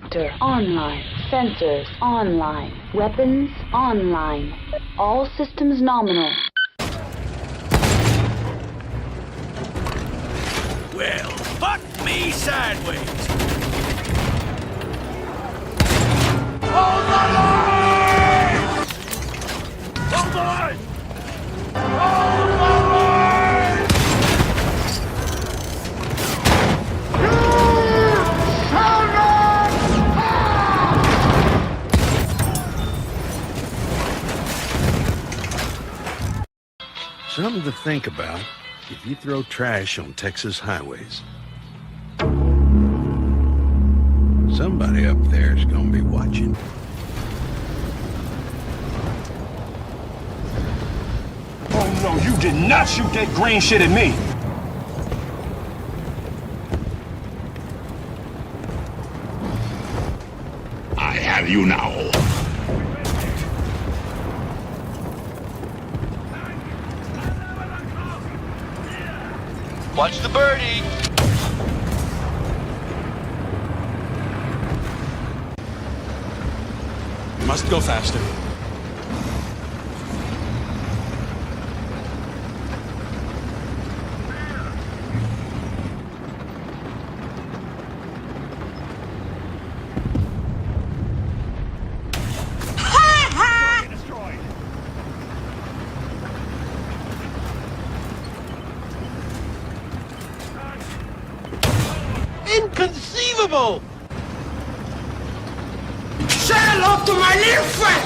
Reactor online. Sensors online. Weapons online. All systems nominal. Well, fuck me sideways. Hold the line! Hold the line! Hold the line! You shall not pass! Something to think about if you throw trash on Texas highways. Somebody up there is going to be watching. Oh no, you did not shoot that green shit at me! I have you now. Watch the birdie! Must go faster. Inconceivable! Say hello to my little friend!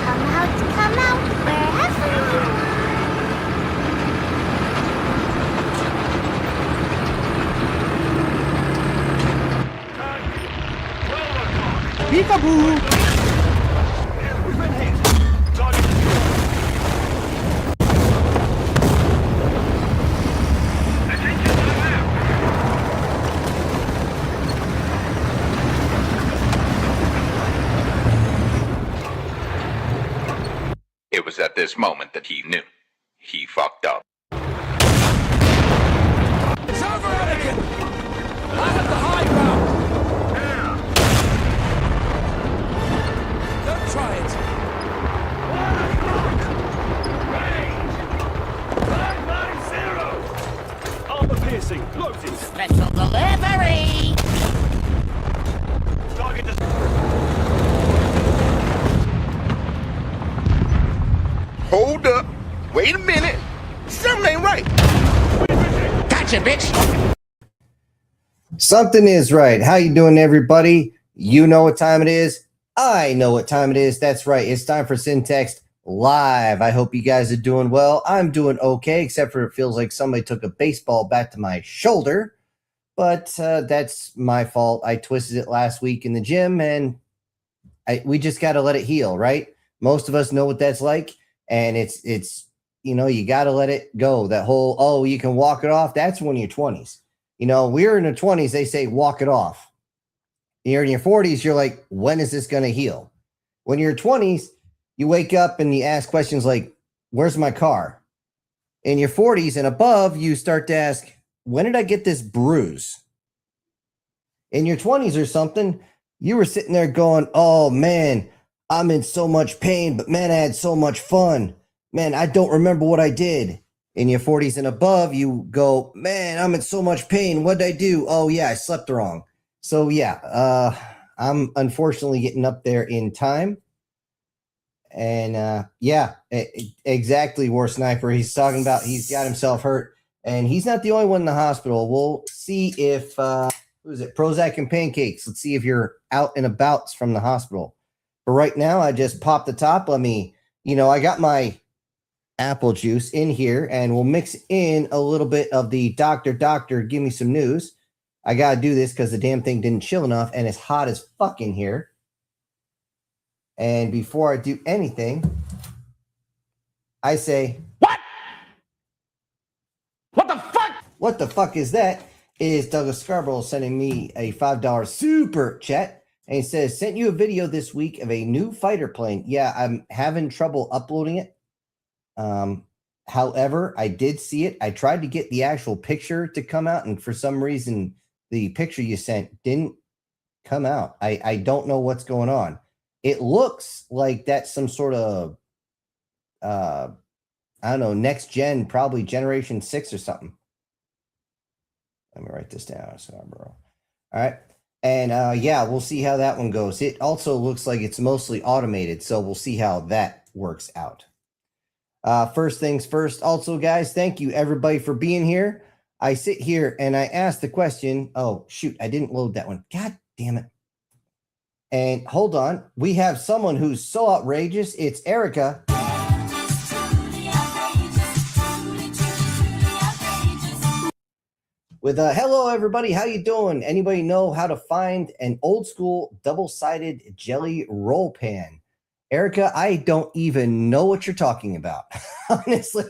Come out, wherever you are. Peekaboo! We've been hit! Target destroyed! Attention to the map! It was at this moment that he knew. He fucked up. It's over, Anakin! I have the high ground! Don't try it! Armor piercing, loaded! Special delivery! Target destroyed! Hold up. Wait a minute. Something ain't right. Gotcha, bitch! Something is right. How you doing, everybody? You know what time it is. I know what time it is. That's right. It's time for Syntext Live. I hope you guys are doing well. I'm doing okay, except for it feels like somebody took a baseball bat to my shoulder. But that's my fault. I twisted it last week in the gym, and we just got to let it heal, right? Most of us know what that's like, and it's you got to let it go. That whole, oh, you can walk it off, that's when you're 20s. We're in the 20s, they say walk it off. You're in your 40s, you're like, when is this going to heal? When you're 20s, you wake up and you ask questions like, where's my car? In your 40s and above, you start to ask, when did I get this bruise? In your 20s or something, you were sitting there going, oh man, I'm in so much pain, but man, I had so much fun. Man, I don't remember what I did. In your 40s and above, you go, man, I'm in so much pain. What did I do? Oh yeah, I slept wrong. So yeah, I'm unfortunately getting up there in time. And yeah, exactly, War Sniper. He's talking about he's got himself hurt, and he's not the only one in the hospital. We'll see if who is it? Prozac and Pancakes. Let's see if you're out and about from the hospital. But right now, I just popped the top. Let me, I got my apple juice in here, and we'll mix in a little bit of the doctor, give me some news. I got to do this because the damn thing didn't chill enough, and it's hot as fuck in here. And before I do anything, I say, what? What the fuck? What the fuck is that? Is Douglas Scarborough sending me a $5 super chat. And he says, sent you a video this week of a new fighter plane. Yeah, I'm having trouble uploading it. However, I did see it. I tried to get the actual picture to come out, and for some reason, the picture you sent didn't come out. I don't know what's going on. It looks like that's some sort of, I don't know, next gen, probably generation 6 or something. Let me write this down. Scarborough. All right. And yeah, we'll see how that one goes. It also looks like it's mostly automated, so we'll see how that works out. First things first. Also, guys, thank you everybody for being here. I sit here and I ask the question. Oh, shoot. I didn't load that one. God damn it. And hold on. We have someone who's so outrageous. It's Erica. With hello everybody, how you doing? Anybody know how to find an old school double-sided jelly roll pan? Erica, I don't even know what you're talking about. Honestly,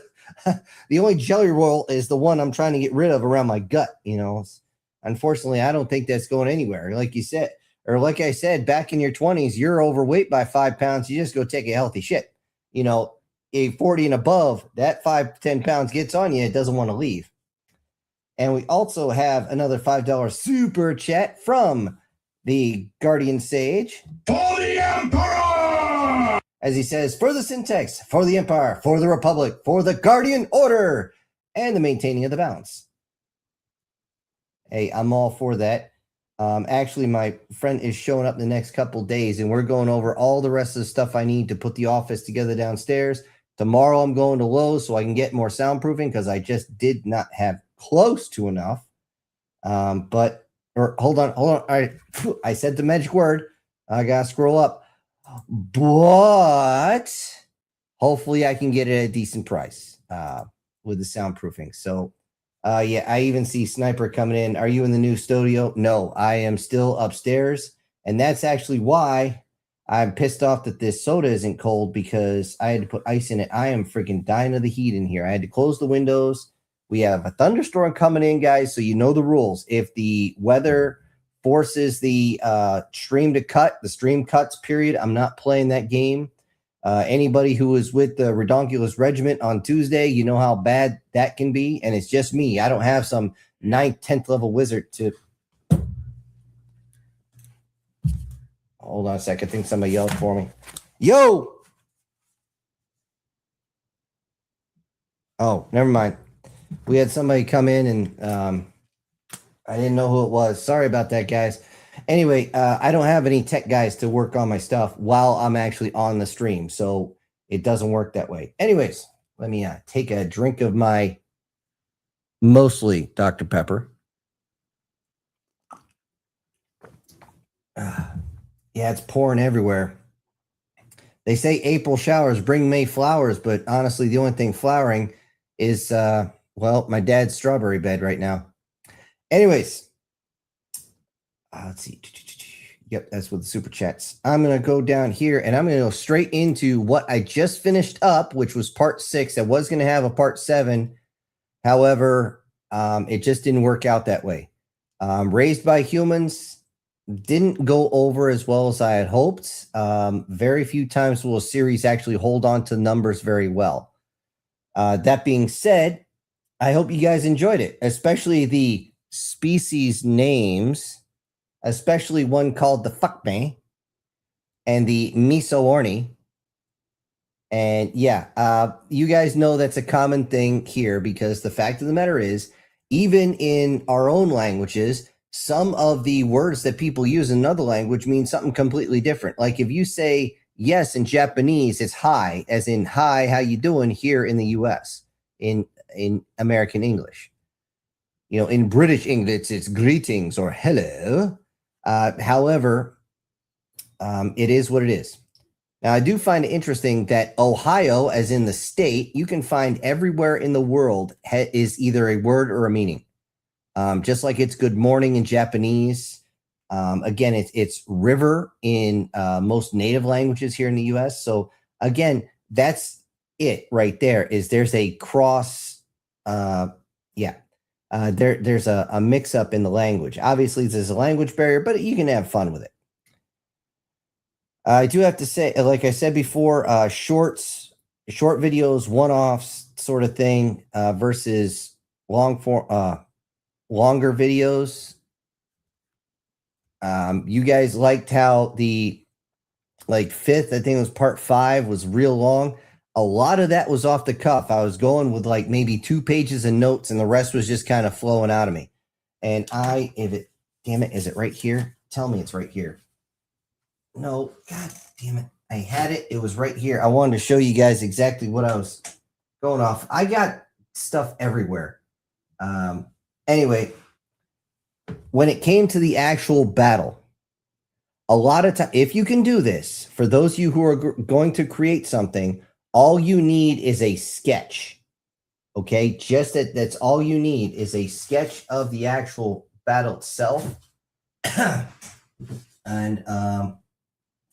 the only jelly roll is the one I'm trying to get rid of around my gut. You know, unfortunately, I don't think that's going anywhere. Like you said, or like I said, back in your 20s, you're overweight by 5 pounds. You just go take a healthy shit. You know, a 40 and above, that 5 to 10 pounds gets on you. It doesn't want to leave. And we also have another $5 super chat from the Guardian Sage. For the Emperor! As he says, for the syntax, for the Empire, for the Republic, for the Guardian Order, and the maintaining of the balance. Hey, I'm all for that. Actually, my friend is showing up the next couple days, and we're going over all the rest of the stuff I need to put the office together downstairs. Tomorrow, I'm going to Lowe's so I can get more soundproofing because I just did not have close to enough. Hold on. All right. I said the magic word. I got to scroll up. But hopefully I can get it at a decent price with the soundproofing. So, yeah, I even see Sniper coming in. Are you in the new studio? No, I am still upstairs. And that's actually why I'm pissed off that this soda isn't cold because I had to put ice in it. I am freaking dying of the heat in here. I had to close the windows. We have a thunderstorm coming in, guys, so you know the rules. If the weather forces the stream to cut, the stream cuts, period, I'm not playing that game. Anybody who was with the Redonkulous Regiment on Tuesday, you know how bad that can be, and it's just me. I don't have some 9th, 10th level wizard to... Hold on a second. I think somebody yelled for me. Yo! Oh, never mind. We had somebody come in and I didn't know who it was. Sorry about that, guys. Anyway, I don't have any tech guys to work on my stuff while I'm actually on the stream, so it doesn't work that way. Anyways, let me take a drink of my mostly Dr. Pepper. Yeah, it's pouring everywhere. They say April showers bring May flowers, but honestly, the only thing flowering is... well, my dad's strawberry bed right now. Anyways, let's see. Yep, that's with the super chats. I'm going to go down here, and I'm going to go straight into what I just finished up, which was part 6. I was going to have a part 7. However, it just didn't work out that way. Raised by Humans didn't go over as well as I had hoped. Very few times will a series actually hold on to numbers very well. That being said, I hope you guys enjoyed it, especially the species names, especially one called the Fuckme and the Misoorni. And yeah, you guys know that's a common thing here because the fact of the matter is, even in our own languages, some of the words that people use in another language mean something completely different. Like if you say yes in Japanese, it's hi, as in hi, how you doing here in the US, in American English. You know, in British English, it's greetings or hello. However, it is what it is. Now, I do find it interesting that Ohio, as in the state, you can find everywhere in the world is either a word or a meaning. Just like it's good morning in Japanese. Again, it's river in most native languages here in the U.S. So again, that's it right there. There's a cross. There's a mix up in the language. Obviously, there's a language barrier, but you can have fun with it. I do have to say, like I said before, short videos, one-offs sort of thing, versus longer videos. You guys liked how the fifth, I think it was part 5, was real long. A lot of that was off the cuff. I was going with like maybe 2 pages of notes, and the rest was just kind of flowing out of me. And damn it, is it right here? Tell me it's right here. No, god damn it. I had it. It was right here. I wanted to show you guys exactly what I was going off. I got stuff everywhere. Anyway, when it came to the actual battle, a lot of time, if you can do this, for those of you who are going to create something, all you need is a sketch. Okay, just that's all you need is a sketch of the actual battle itself. And damn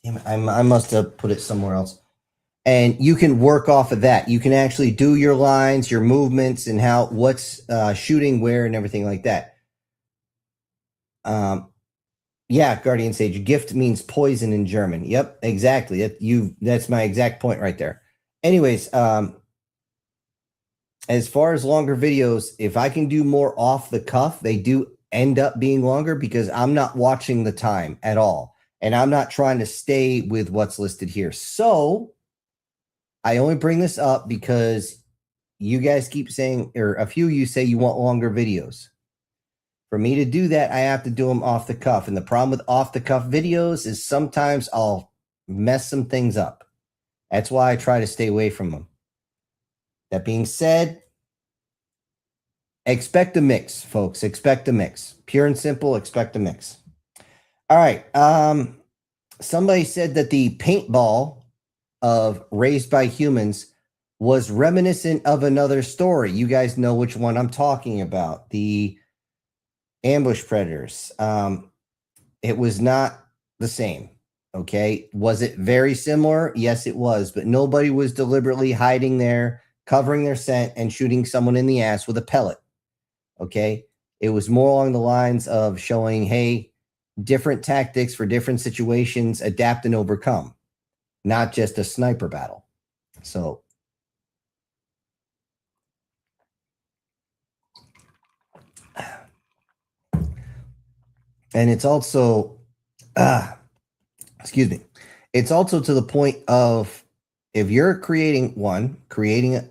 it, I must have put it somewhere else. And you can work off of that. You can actually do your lines, your movements, and what's shooting where and everything like that. Yeah, Guardian Sage. Gift means poison in German. Yep, exactly. That's my exact point right there. Anyways, as far as longer videos, if I can do more off the cuff, they do end up being longer because I'm not watching the time at all. And I'm not trying to stay with what's listed here. So I only bring this up because you guys keep saying, or a few of you say you want longer videos. For me to do that, I have to do them off the cuff. And the problem with off the cuff videos is sometimes I'll mess some things up. That's why I try to stay away from them. That being said, expect a mix, folks. Expect a mix. Pure and simple, expect a mix. All right. Somebody said that the paintball of Raised by Humans was reminiscent of another story. You guys know which one I'm talking about. The Ambush Predators. It was not the same. Okay. Was it very similar? Yes, it was. But nobody was deliberately hiding there, covering their scent, and shooting someone in the ass with a pellet. Okay. It was more along the lines of showing, hey, different tactics for different situations, adapt and overcome, not just a sniper battle. So, and it's also, excuse me, it's also to the point of, if you're creating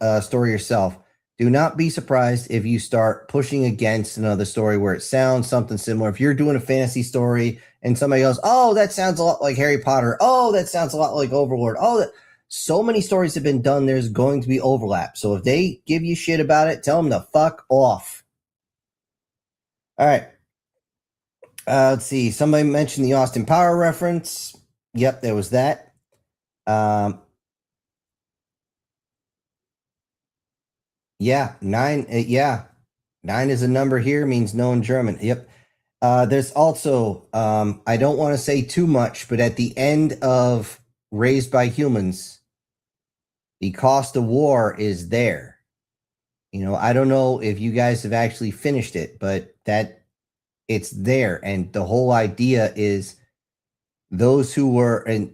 a story yourself, do not be surprised if you start pushing against another story where it sounds something similar. If you're doing a fantasy story and somebody goes, oh, that sounds a lot like Harry Potter. Oh, that sounds a lot like Overlord. Oh, so many stories have been done. There's going to be overlap. So if they give you shit about it, tell them to fuck off. All right. Let's see. Somebody mentioned the Austin Power reference. Yep, there was that. Yeah, 9. 9 is a number here, means no in German. Yep. There's also, I don't want to say too much, but at the end of Raised by Humans, the cost of war is there. You know, I don't know if you guys have actually finished it, but it's there. And the whole idea is those who were, and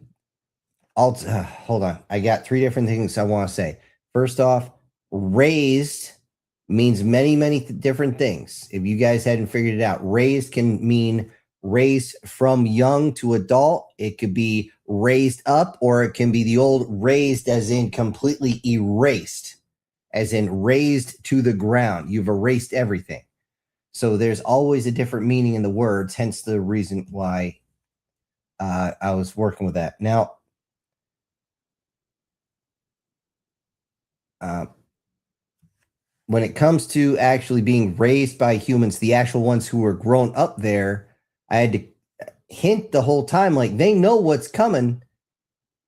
hold on. I got 3 different things I want to say. First off, raised means many, many different things. If you guys hadn't figured it out, raised can mean raised from young to adult. It could be raised up, or it can be the old raised as in completely erased, as in raised to the ground. You've erased everything. So there's always a different meaning in the words, hence the reason why I was working with that. Now, when it comes to actually being raised by humans, the actual ones who were grown up there, I had to hint the whole time, like, they know what's coming.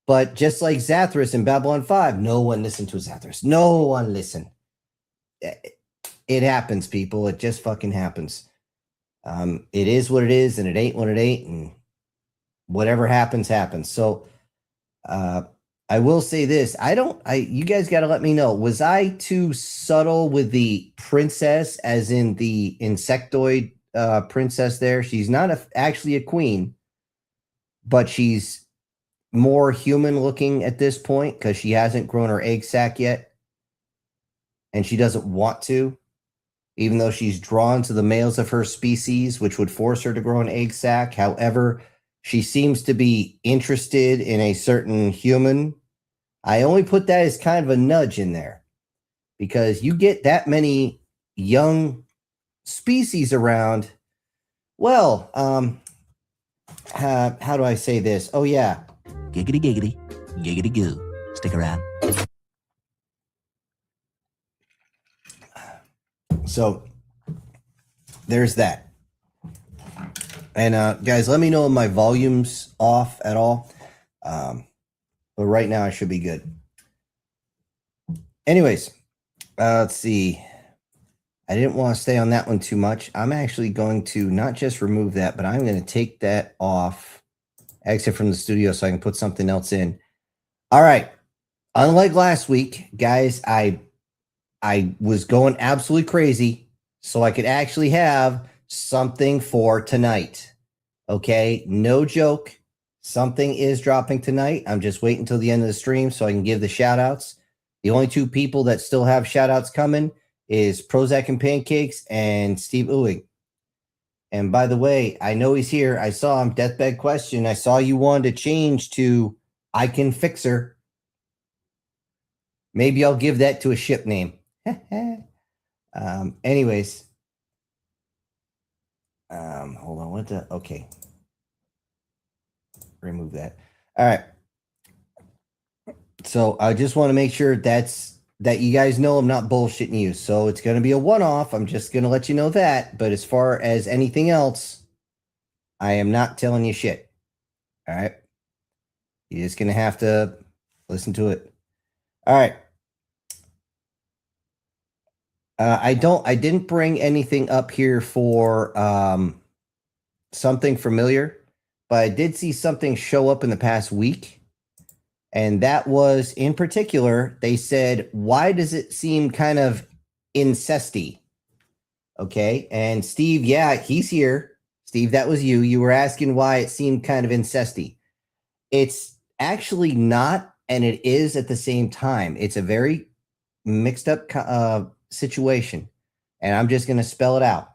But just like Zathras in Babylon 5, no one listened to Zathras. No one listened. It happens, people. It just fucking happens. It is what it is, and it ain't what it ain't, and whatever happens, happens. So, I will say this. You guys got to let me know. Was I too subtle with the princess, as in the insectoid princess there? She's not actually a queen, but she's more human looking at this point because she hasn't grown her egg sac yet. And she doesn't want to, even though she's drawn to the males of her species, which would force her to grow an egg sac. However, she seems to be interested in a certain human. I only put that as kind of a nudge in there because you get that many young species around. Well, how do I say this? Oh, yeah. Giggity, giggity, giggity goo. Stick around. So there's that. And guys, let me know if my volume's off at all. But right now I should be good. Anyways, let's see. I didn't want to stay on that one too much. I'm actually going to not just remove that, but I'm going to take that off, exit from the studio so I can put something else in. All right. Unlike last week, guys, I was going absolutely crazy so I could actually have something for tonight. Okay, no joke. Something is dropping tonight. I'm just waiting until the end of the stream so I can give the shout outs. The only two people that still have shout outs coming is Prozac and Pancakes and Steve Ewing. And by the way, I know he's here. I saw him. Deathbed Question. I saw you wanted to change to I Can Fix Her. Maybe I'll give that to a ship name. Anyways. Hold on. What the? Okay. Remove that. All right. So I just want to make sure that you guys know I'm not bullshitting you. So it's going to be a one-off. I'm just going to let you know that. But as far as anything else, I am not telling you shit. All right. You're just going to have to listen to it. All right. I didn't bring anything up here for something familiar, but I did see something show up in the past week. And that was, in particular, they said, why does it seem kind of incesty? Okay. And Steve, yeah, he's here. Steve, that was you. You were asking why it seemed kind of incesty. It's actually not, and it is at the same time. It's a very mixed up situation. And I'm just going to spell it out.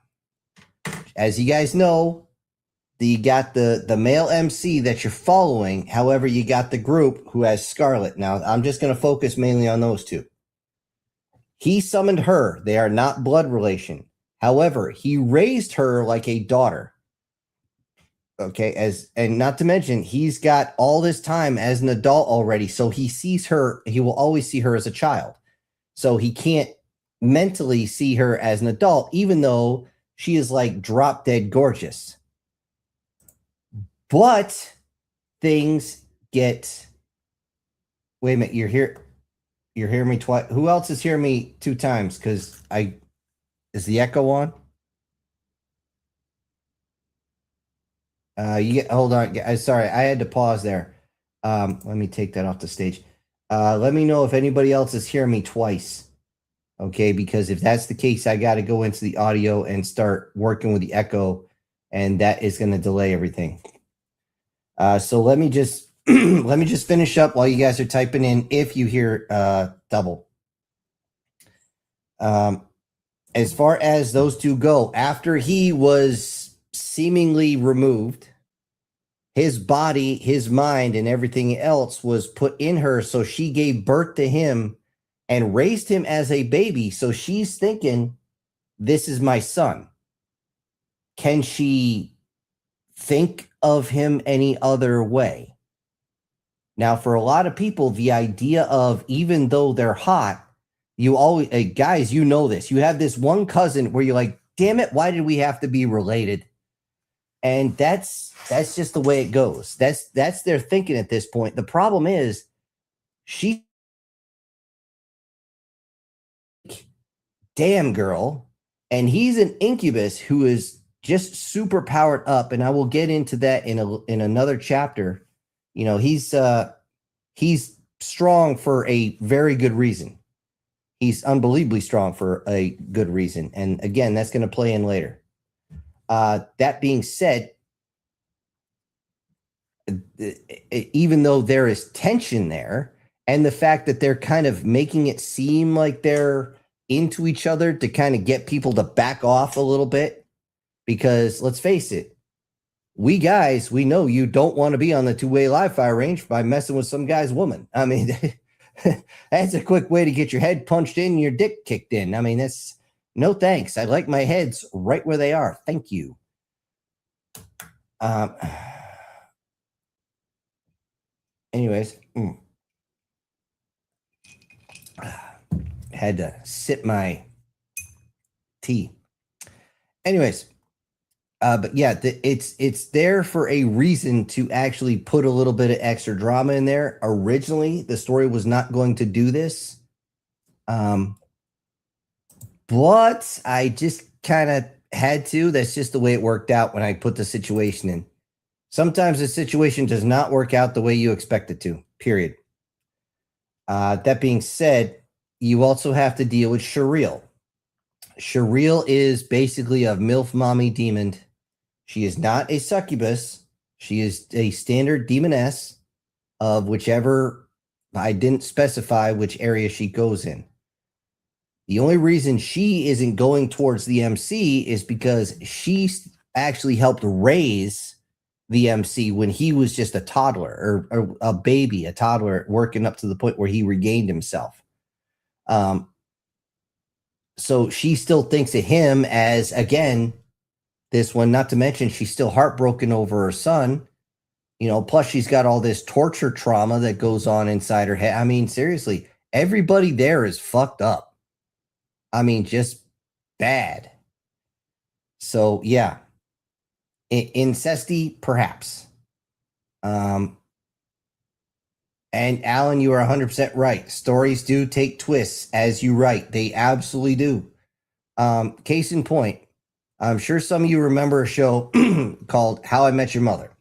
As you guys know, you got the male MC that you're following. However, you got the group who has Scarlet. Now, I'm just going to focus mainly on those two. He summoned her. They are not blood relation. However, he raised her like a daughter. Okay, and not to mention, he's got all this time as an adult already. So he sees her. He will always see her as a child. So he can't mentally see her as an adult, even though she is like drop dead gorgeous. But things get. Wait a minute, you're here. You're hearing me twice. Who else is hearing me two times? Because is the echo on? Hold on. Sorry, I had to pause there. Let me take that off the stage. Let me know if anybody else is hearing me twice. Okay, because if that's the case, I got to go into the audio and start working with the echo, and that is going to delay everything. So let me just finish up while you guys are typing in if you hear double. As far as those two go, after he was seemingly removed, his body, his mind, and everything else was put in her, so she gave birth to him and raised him as a baby. So she's thinking, this is my son. Can she think of him any other way? Now, for a lot of people, the idea of, even though they're hot, you always, guys, you know this. You have this one cousin where you're like, damn it, why did we have to be related? And that's just the way it goes. That's their thinking at this point. The problem is, she, damn girl, and he's an incubus who is just super powered up, and I will get into that in another chapter. You know, he's strong for a very good reason. He's unbelievably strong for a good reason, and again, that's going to play in later. That being said, even though there is tension there, and the fact that they're kind of making it seem like they're into each other to kind of get people to back off a little bit, because let's face it, we guys, we know you don't want to be on the two-way live fire range by messing with some guy's woman. I mean, that's a quick way to get your head punched in and your dick kicked in. I mean, that's no thanks. I like my heads right where they are. Thank you. Anyways, had to sip my tea. Anyways, but yeah, it's there for a reason to actually put a little bit of extra drama in there. Originally, the story was not going to do this, but I just kind of had to. That's just the way it worked out when I put the situation in. Sometimes the situation does not work out the way you expect it to, period. That being said, you also have to deal with Shireel. Shireel is basically a MILF mommy demon. She is not a succubus. She is a standard demoness of whichever, I didn't specify which area she goes in. The only reason she isn't going towards the MC is because she actually helped raise the MC when he was just a toddler or a baby, a toddler, working up to the point where he regained himself. So she still thinks of him as, again, this one, not to mention she's still heartbroken over her son, plus she's got all this torture trauma that goes on inside her head. I mean, seriously, everybody there is fucked up. I mean, just bad. So yeah, incesty, perhaps. And Alan, you are 100% right. Stories do take twists as you write. They absolutely do. Case in point, I'm sure some of you remember a show called How I Met Your Mother.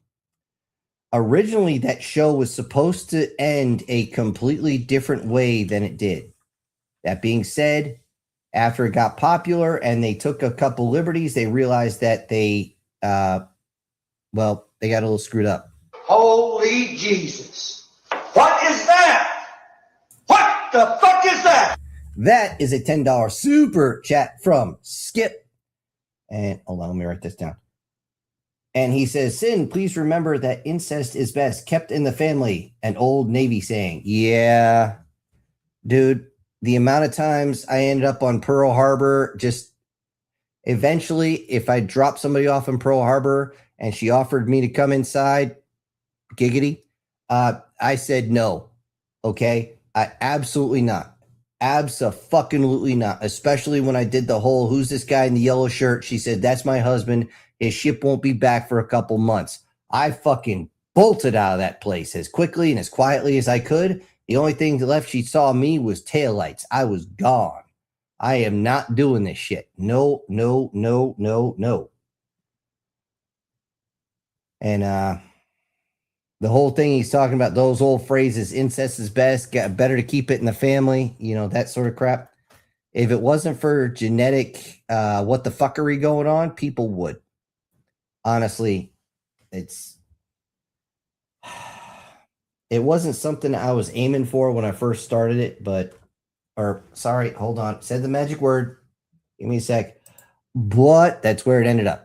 Originally, that show was supposed to end a completely different way than it did. That being said, after it got popular and they took a couple liberties, they realized that they got a little screwed up. Holy Jesus. What is that? What the fuck is that? That is a $10 super chat from Skip. And hold on, let me write this down. And he says, Sin, please remember that incest is best kept in the family. An old Navy saying. Yeah, dude, the amount of times I ended up on Pearl Harbor, just eventually, if I dropped somebody off in Pearl Harbor and she offered me to come inside, giggity, I said no. Okay, I absolutely not. Abso-fucking-lutely not. Especially when I did the whole, who's this guy in the yellow shirt? She said, that's my husband. His ship won't be back for a couple months. I fucking bolted out of that place as quickly and as quietly as I could. The only thing left she saw me was taillights. I was gone. I am not doing this shit. No, no, no, no, no. And the whole thing he's talking about, those old phrases, incest is best, better to keep it in the family, that sort of crap. If it wasn't for genetic what the fuckery going on, people would. Honestly, it wasn't something I was aiming for when I first started it, hold on. Said the magic word. Give me a sec. But that's where it ended up.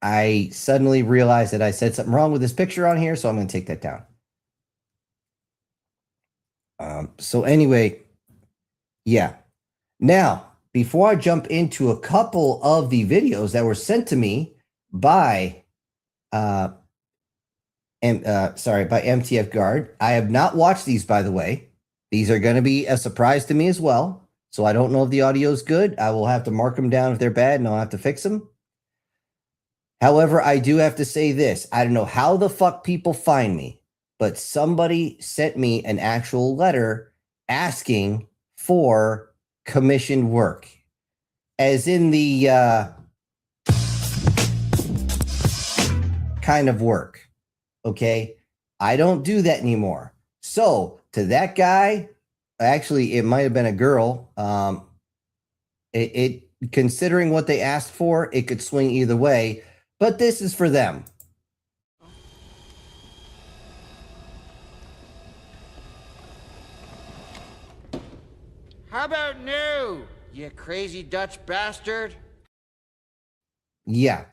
I suddenly realized that I said something wrong with this picture on here, so I'm going to take that down. So anyway, yeah. Now, before I jump into a couple of the videos that were sent to me by MTF Guard, I have not watched these, by the way. These are going to be a surprise to me as well. So I don't know if the audio is good. I will have to mark them down if they're bad, and I'll have to fix them. However, I do have to say this. I don't know how the fuck people find me, but somebody sent me an actual letter asking for commissioned work. As in the kind of work. Okay? I don't do that anymore. So, to that guy, actually, it might have been a girl. Considering what they asked for, it could swing either way. But this is for them. How about new, you crazy Dutch bastard? Yeah.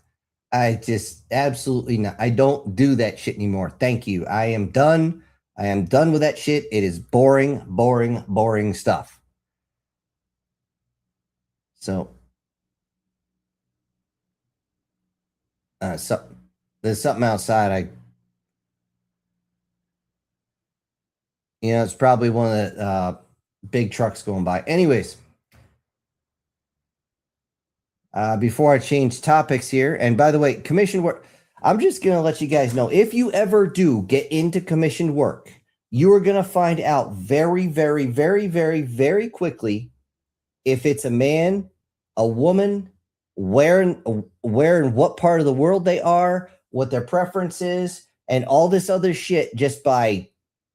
I just absolutely not. I don't do that shit anymore. Thank you. I am done. I am done with that shit. It is boring, boring, boring stuff. So, there's something outside. It's probably one of the big trucks going by. Anyways, before I change topics here, and by the way, commission work, I'm just going to let you guys know, if you ever do get into commissioned work, you are going to find out very, very, very, very, very quickly if it's a man, a woman, where and what part of the world they are, what their preference is, and all this other shit just by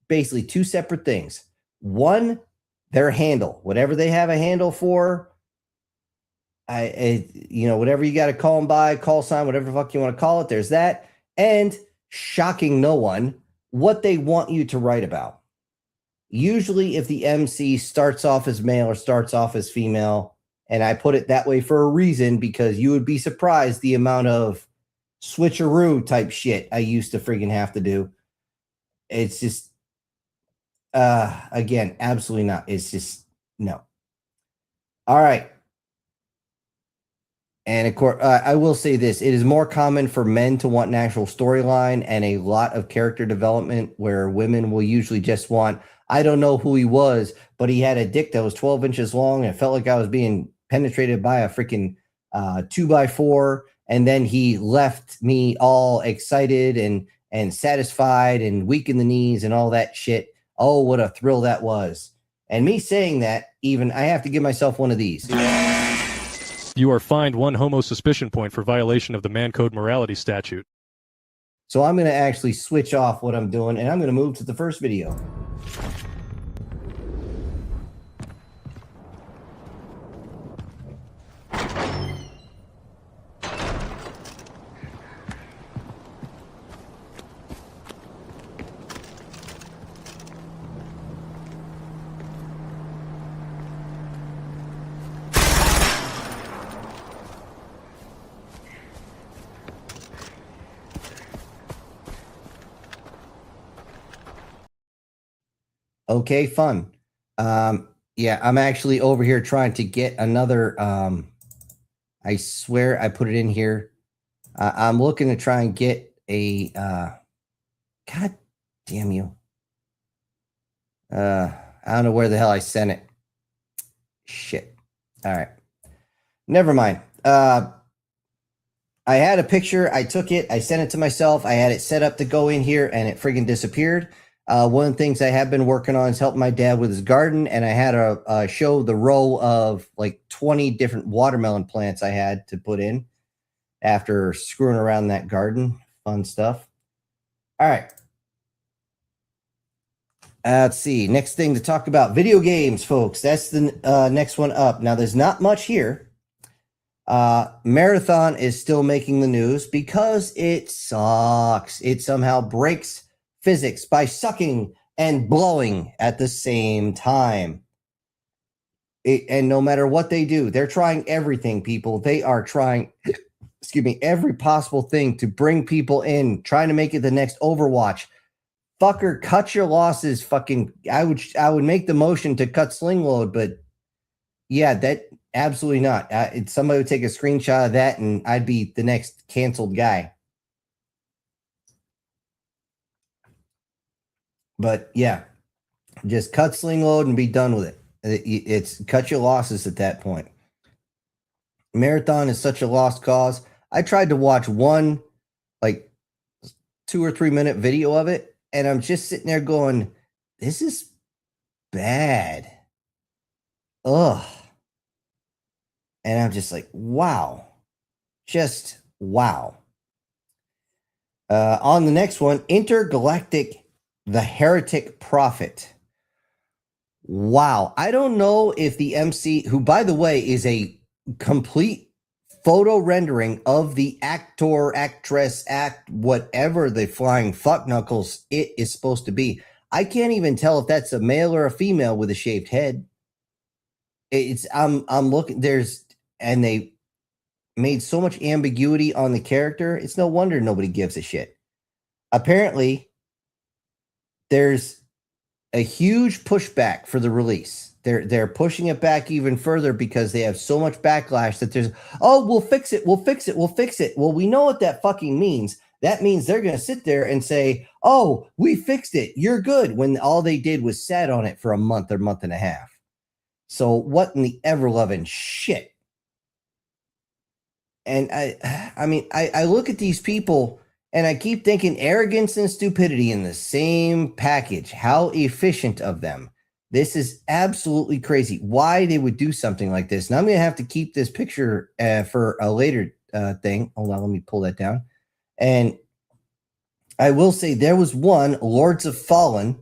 basically two separate things. One, their handle, whatever they have a handle for, whatever you got to call them by, call sign, whatever the fuck you want to call it, there's that. And shocking no one, what they want you to write about. Usually if the MC starts off as male or starts off as female, and I put it that way for a reason, because you would be surprised the amount of switcheroo type shit I used to friggin' have to do. It's just, again, absolutely not. It's just, no. All right. And of course, I will say this. It is more common for men to want an actual storyline and a lot of character development, where women will usually just want, I don't know who he was, but he had a dick that was 12 inches long and it felt like I was being penetrated by a freaking 2x4. And then he left me all excited and satisfied and weak in the knees and all that shit. Oh, what a thrill that was. And me saying that, even I have to give myself one of these. You are fined 1 homo suspicion point for violation of the Man Code Morality Statute. So I'm going to actually switch off what I'm doing, and I'm going to move to the first video. Okay, fun. Yeah, I'm actually over here trying to get another. I swear I put it in here. I'm looking to try and get a. God damn you. I don't know where the hell I sent it. Shit. All right. Never mind. I had a picture. I took it. I sent it to myself. I had it set up to go in here, and it friggin' disappeared. One of the things I have been working on is helping my dad with his garden, and I had a show the row of like 20 different watermelon plants I had to put in after screwing around that garden. Fun stuff. All right. Let's see. Next thing to talk about, video games, folks. That's the next one up. Now, there's not much here. Marathon is still making the news because it sucks. It somehow breaks physics by sucking and blowing at the same time. And no matter what they do, they're trying everything, people. They are trying, every possible thing to bring people in, trying to make it the next Overwatch. Fucker, cut your losses. Fucking, I would make the motion to cut sling load, but yeah, that absolutely not. Somebody would take a screenshot of that and I'd be the next canceled guy. But yeah, just cut sling load and be done with it. It's cut your losses at that point. Marathon is such a lost cause. I tried to watch one like 2 or 3 minute video of it, and I'm just sitting there going, this is bad. Ugh. And I'm just like, wow. Just wow. On the next one, Intergalactic The Heretic Prophet. Wow. I don't know if the MC, who by the way is a complete photo rendering of the actor, actress, whatever the flying fuck knuckles it is supposed to be. I can't even tell if that's a male or a female with a shaved head. I'm looking, and they made so much ambiguity on the character. It's no wonder nobody gives a shit. Apparently, there's a huge pushback for the release. They're pushing it back even further because they have so much backlash that we'll fix it. Well, we know what that fucking means. That means they're going to sit there and say, oh, we fixed it. You're good. When all they did was sat on it for a month or month and a half. So what in the ever-loving shit? And I look at these people and I keep thinking arrogance and stupidity in the same package. How efficient of them. This is absolutely crazy. Why they would do something like this. And I'm going to have to keep this picture for a later thing. Hold on, let me pull that down. And I will say there was one, Lords of Fallen.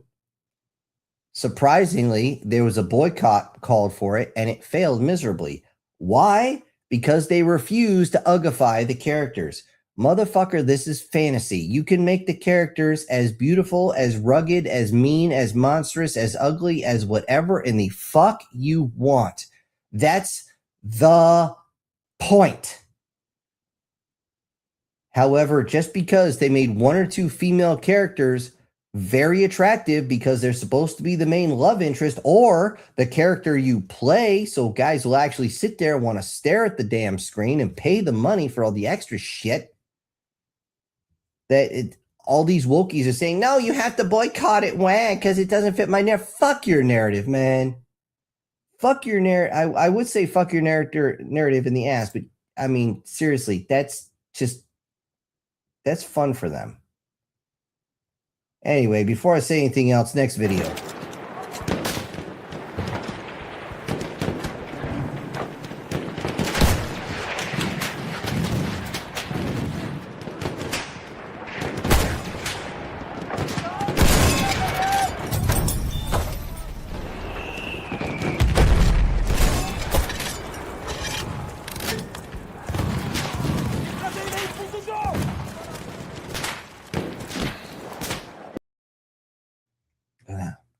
Surprisingly, there was a boycott called for it, and it failed miserably. Why? Because they refused to ugify the characters. Motherfucker, this is fantasy. You can make the characters as beautiful, as rugged, as mean, as monstrous, as ugly, as whatever in the fuck you want. That's the point. However, just because they made one or two female characters very attractive because they're supposed to be the main love interest or the character you play, so guys will actually sit there and want to stare at the damn screen and pay the money for all the extra shit, all these wokies are saying, no, you have to boycott it, wah, because it doesn't fit my narrative. Fuck your narrative, man. Fuck your narrative. I would say fuck your narrative in the ass, but I mean, seriously, that's fun for them. Anyway, before I say anything else, next video.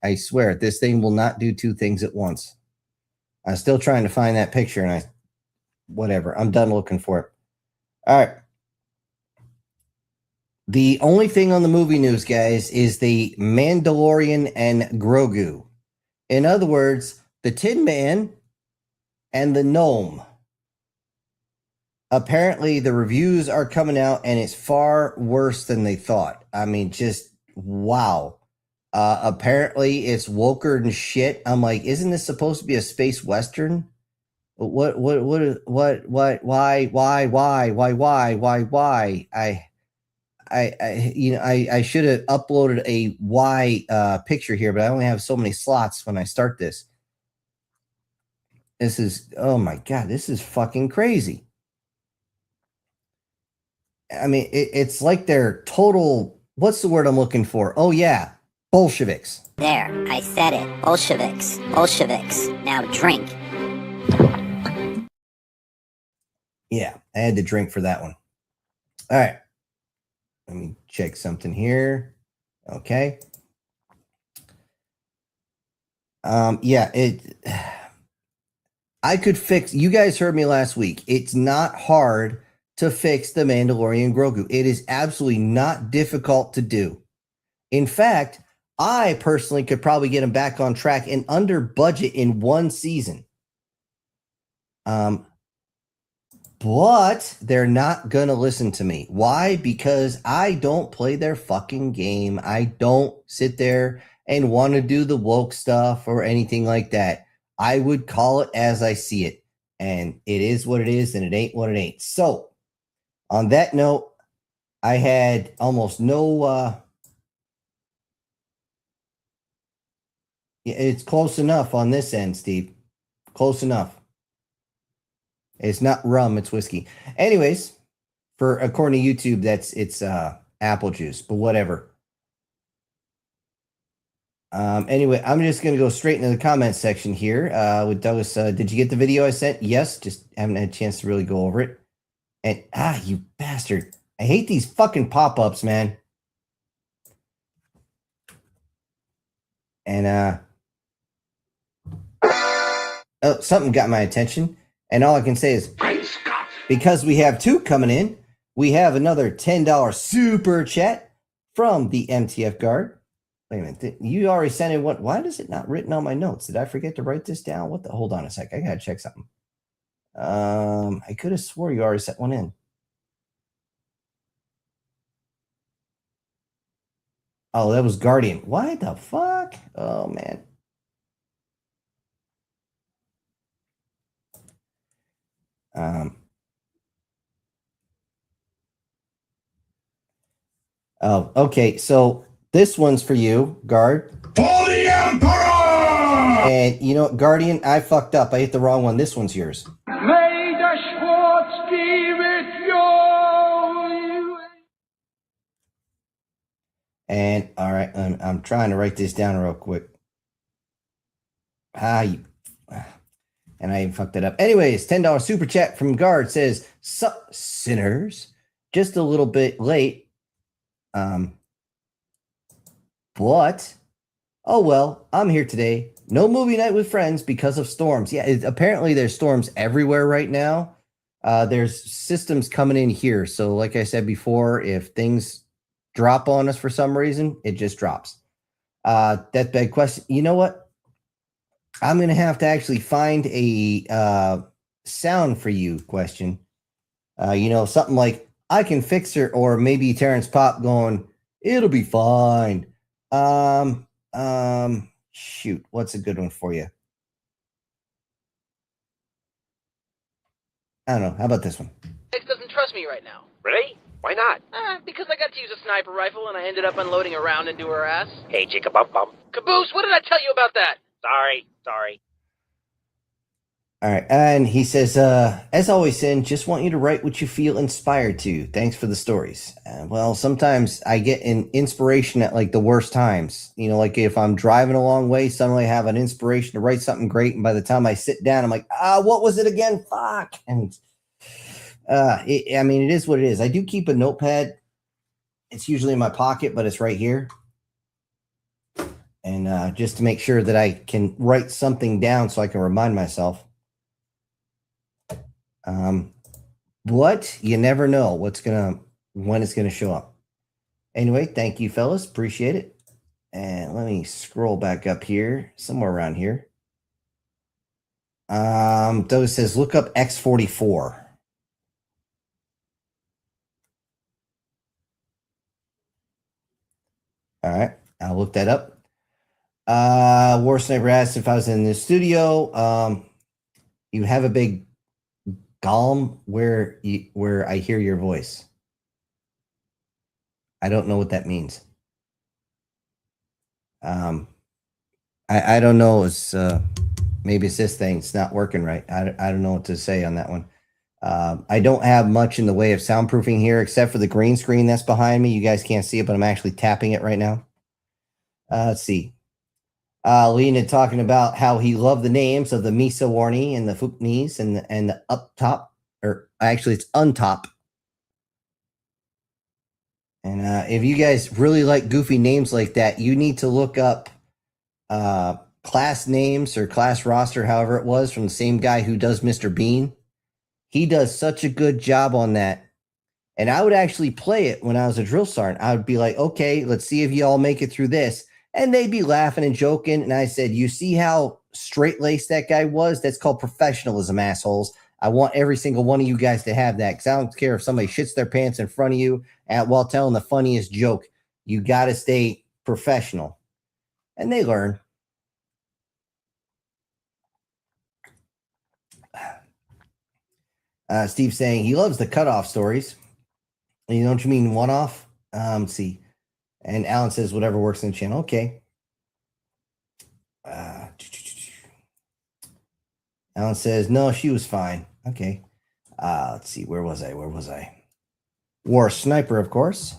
I swear, this thing will not do two things at once. I'm still trying to find that picture, and whatever. I'm done looking for it. All right. The only thing on the movie news, guys, is the Mandalorian and Grogu. In other words, the Tin Man and the Gnome. Apparently, the reviews are coming out, and it's far worse than they thought. I mean, just wow. Apparently it's woker and shit. I'm like, isn't this supposed to be a space western? Why? I should have uploaded a why picture here, but I only have so many slots when I start this. This is, oh my God, this is fucking crazy. I mean, it's like they're total, what's the word I'm looking for? Oh yeah. Bolsheviks. There, I said it. Bolsheviks. Bolsheviks. Now drink. Yeah, I had to drink for that one. All right. Let me check something here. Okay. Yeah, I could fix, you guys heard me last week. It's not hard to fix the Mandalorian Grogu. It is absolutely not difficult to do. In fact, I personally could probably get him back on track and under budget in one season. But they're not going to listen to me. Why? Because I don't play their fucking game. I don't sit there and want to do the woke stuff or anything like that. I would call it as I see it. And it is what it is, and it ain't what it ain't. So, on that note, I had almost no... it's close enough on this end, Steve. Close enough. It's not rum, it's whiskey. Anyways, according to YouTube, it's apple juice, but whatever. Anyway, I'm just gonna go straight into the comment section here. With Douglas, did you get the video I sent? Yes, just haven't had a chance to really go over it. And you bastard. I hate these fucking pop-ups, man. And Oh, something got my attention. And all I can say is, Great Scott! because we have 2 coming in, we have another $10 super chat from the MTF guard. Wait a minute. You already sent in what? Why is it not written on my notes? Did I forget to write this down? What the? Hold on a sec. I got to check something. I could have swore you already sent one in. Oh, that was Guardian. What the fuck? Oh, man. Oh, okay. So this one's for you, Guard. For the Emperor! And you know what, Guardian? I fucked up. I hit the wrong one. This one's yours. May the Schwartz be with you! And all right, I'm trying to write this down real quick. And I even fucked it up. Anyways, $10 super chat from Guard says, "Sup, sinners? Just a little bit late. But oh well, I'm here today. No movie night with friends because of storms. Yeah, apparently there's storms everywhere right now. There's systems coming in here. So like I said before, if things drop on us for some reason, it just drops. That big question. You know what? I'm going to have to actually find a sound for you question. Something like, I can fix her, or maybe Terrence Pop going, it'll be fine. Shoot, what's a good one for you? I don't know. How about this one? X doesn't trust me right now. Really? Why not? Because I got to use a sniper rifle and I ended up unloading a round into her ass. Hey, chicka bum bum. Caboose, what did I tell you about that? Sorry. All right. And he says, as always, Sin, just want you to write what you feel inspired to. Thanks for the stories. Well, sometimes I get an inspiration at like the worst times. Like if I'm driving a long way, suddenly I have an inspiration to write something great. And by the time I sit down, I'm like, what was it again? Fuck. And it is what it is. I do keep a notepad. It's usually in my pocket, but it's right here. And just to make sure that I can write something down so I can remind myself. But you never know when it's gonna show up. Anyway, thank you, fellas. Appreciate it. And let me scroll back up here, somewhere around here. Doug says, look up X44. All right, I'll look that up. War Sniper asked if I was in the studio. You have a big golem where I hear your voice. I don't know what that means. I don't know. It's maybe it's this thing. It's not working right. I don't know what to say on that one. I don't have much in the way of soundproofing here, except for the green screen that's behind me. You guys can't see it, but I'm actually tapping it right now. Let's see. Lena talking about how he loved the names of the Misa Warney and the Fuknis and the up top, or actually it's untop. And if you guys really like goofy names like that, you need to look up class names or class roster, however it was, from the same guy who does Mr. Bean. He does such a good job on that. And I would actually play it when I was a drill sergeant. I would be like, okay, let's see if you all make it through this. And they'd be laughing and joking. And I said, you see how straight-laced that guy was? That's called professionalism, assholes. I want every single one of you guys to have that, because I don't care if somebody shits their pants in front of you while telling the funniest joke. You got to stay professional. And they learn. Steve saying he loves the cutoff stories. You know what you mean, one-off? See. And Alan says, whatever works in the channel. Okay. Alan says, no, she was fine. Okay. Let's see. Where was I? War Sniper, of course.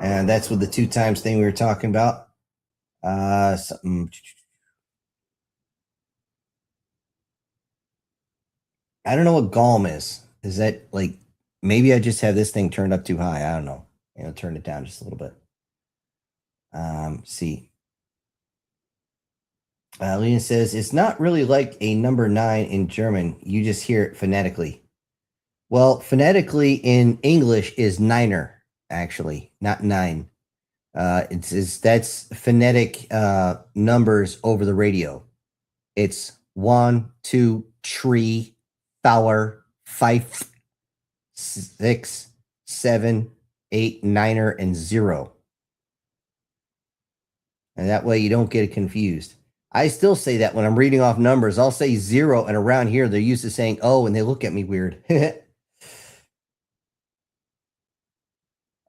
And that's with the 2 times thing we were talking about. Something. I don't know what Golem is. Is that like, maybe I just have this thing turned up too high. I don't know. Turn it down just a little bit. See. Lena says, it's not really like a number 9 in German. You just hear it phonetically. Well, phonetically in English is niner, actually, not 9. That's phonetic numbers over the radio. It's 1, 2, 3, 4, 5, 6, 7, 8, 9, and 0. And that way you don't get confused. I still say that when I'm reading off numbers. I'll say 0, and around here they're used to saying oh, and they look at me weird.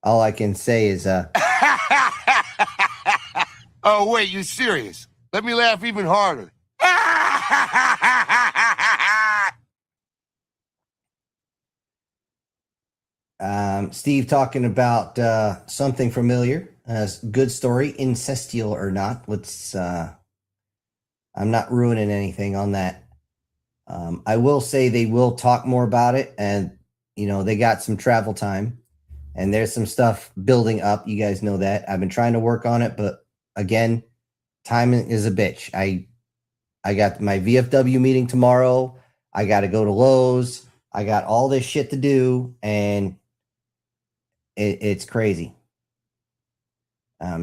All I can say is Oh, wait, you serious? Let me laugh even harder. Steve talking about something familiar. Good story, incestial or not. Let's. I'm not ruining anything on that. I will say they will talk more about it, and they got some travel time, and there's some stuff building up. You guys know that. I've been trying to work on it, but again, timing is a bitch. I got my VFW meeting tomorrow. I got to go to Lowe's. I got all this shit to do, and it's crazy.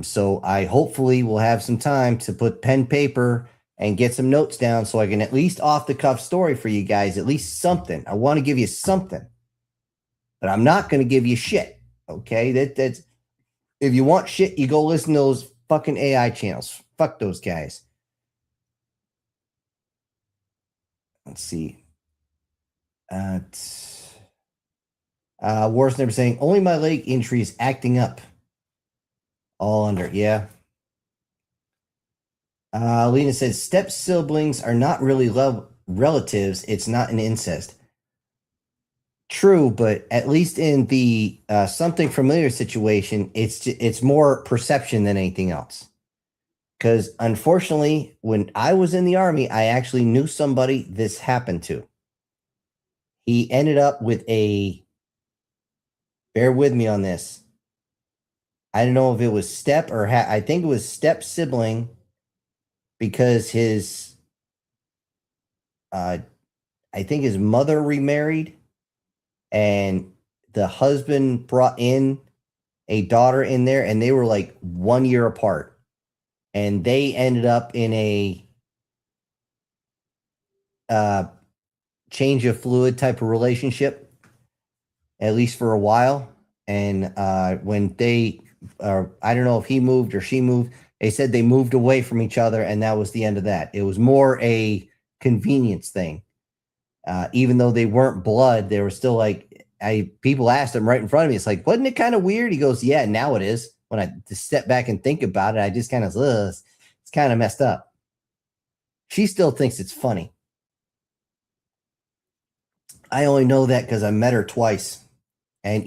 So I hopefully will have some time to put pen, paper, and get some notes down so I can at least off the cuff story for you guys, at least something. I want to give you something, but I'm not going to give you shit. Okay. That's if you want shit, you go listen to those fucking AI channels. Fuck those guys. Let's see. War's never saying only my leg injury is acting up. All under. Yeah. Lena says step siblings are not really relatives. It's not an incest. True, but at least in the something familiar situation, it's more perception than anything else. Because unfortunately, when I was in the Army, I actually knew somebody this happened to. He ended up with bear with me on this. I don't know if it was step or I think it was step sibling, because his I think his mother remarried, and the husband brought in a daughter in there, and they were like 1 year apart, and they ended up in a change of fluid type of relationship, at least for a while. And when they I don't know if he moved or she moved, they said they moved away from each other, and that was the end of that. It was more a convenience thing. Even though they weren't blood, they were still like, people asked him right in front of me. It's like, wasn't it kind of weird? He goes, yeah, now it is. When I just step back and think about it, I just kind of, it's kind of messed up. She still thinks it's funny. I only know that because I met her twice. And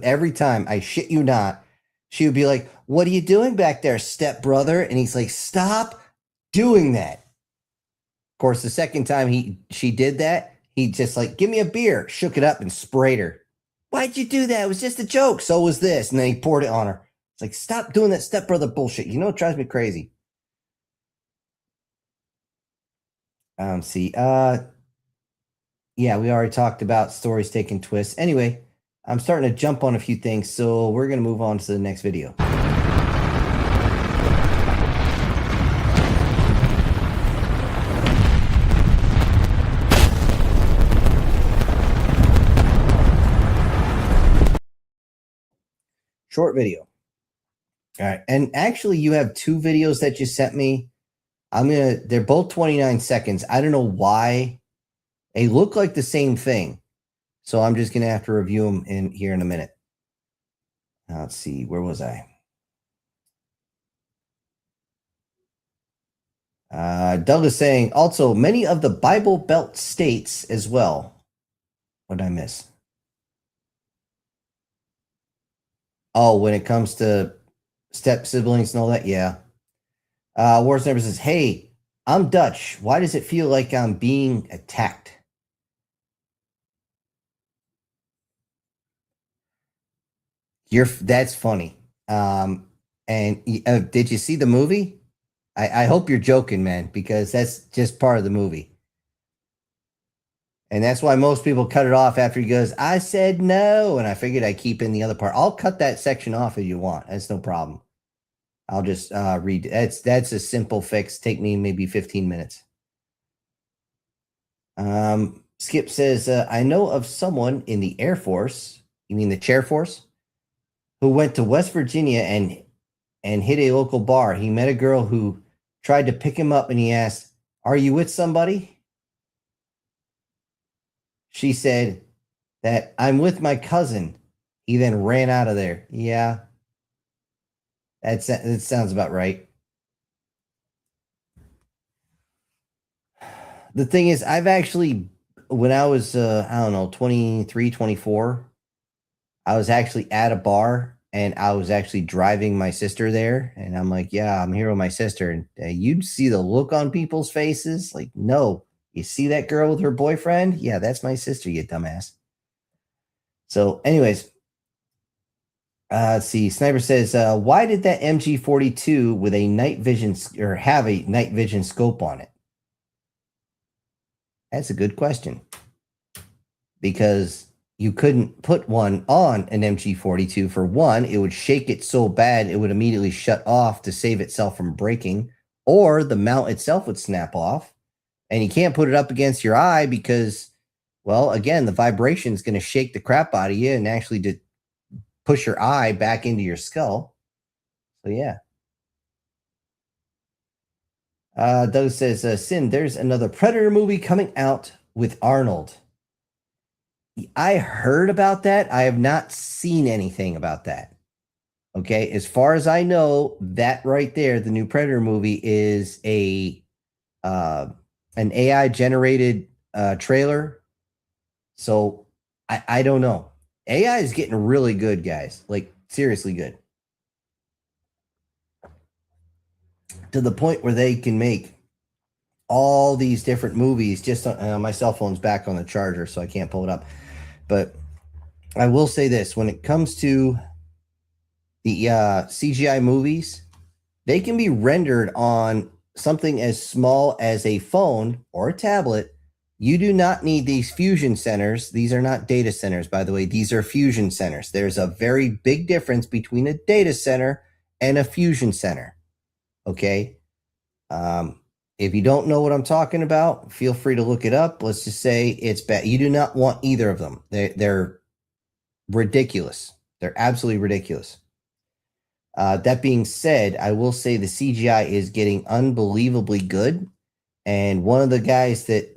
every time, I shit you not, she would be like, what are you doing back there, step brother? And he's like, stop doing that. Of course, the second time she did that, he just like, give me a beer, shook it up and sprayed her. Why'd you do that? It was just a joke. So was this. And then he poured it on her. It's like, stop doing that stepbrother bullshit. You know, it drives me crazy. See. Yeah, we already talked about stories taking twists. Anyway, I'm starting to jump on a few things, so we're going to move on to the next video. Short video. All right. And actually, you have two videos that you sent me. They're both 29 seconds. I don't know why. They look like the same thing. So I'm just going to have to review them here in a minute. Let's see. Where was I? Doug is saying, also, many of the Bible Belt states as well. What did I miss? Oh, when it comes to step siblings and all that? Yeah. Wars Never says, hey, I'm Dutch. Why does it feel like I'm being attacked? That's funny. And did you see the movie? I hope you're joking, man, because that's just part of the movie. And that's why most people cut it off after he goes, I said no. And I figured I'd keep in the other part. I'll cut that section off if you want. That's no problem. I'll just read. That's a simple fix. Take me maybe 15 minutes. Skip says, I know of someone in the Air Force, you mean the Chair Force, who went to West Virginia and hit a local bar. He met a girl who tried to pick him up and he asked, are you with somebody? She said that I'm with my cousin. He then ran out of there. Yeah. That sounds about right. The thing is, I've actually, when I was, 23, 24, I was actually at a bar and I was actually driving my sister there. And I'm like, yeah, I'm here with my sister. And you'd see the look on people's faces. Like, no, you see that girl with her boyfriend? Yeah, that's my sister, you dumbass. So anyways, let's see. Sniper says, why did that MG42 with a night vision or have a night vision scope on it? That's a good question. Because you couldn't put one on an MG42. For one, it would shake it so bad it would immediately shut off to save itself from breaking, or the mount itself would snap off. And you can't put it up against your eye because, well, again, the vibration is going to shake the crap out of you and actually push your eye back into your skull. So, yeah. Doug says, Sin, there's another Predator movie coming out with Arnold. I heard about that. I have not seen anything about that. Okay. As far as I know, that right there, the new Predator movie is an AI generated trailer. So I don't know. AI is getting really good, guys. Like seriously good. To the point where they can make all these different movies just on my cell phone's back on the charger, so I can't pull it up. But I will say this, when it comes to the CGI movies, they can be rendered on something as small as a phone or a tablet. You do not need these fusion centers. These are not data centers, by the way. These are fusion centers. There's a very big difference between a data center and a fusion center. Okay. If you don't know what I'm talking about, feel free to look it up. Let's just say it's bad. You do not want either of them. They're ridiculous. They're absolutely ridiculous. That being said, I will say the CGI is getting unbelievably good. And one of the guys that,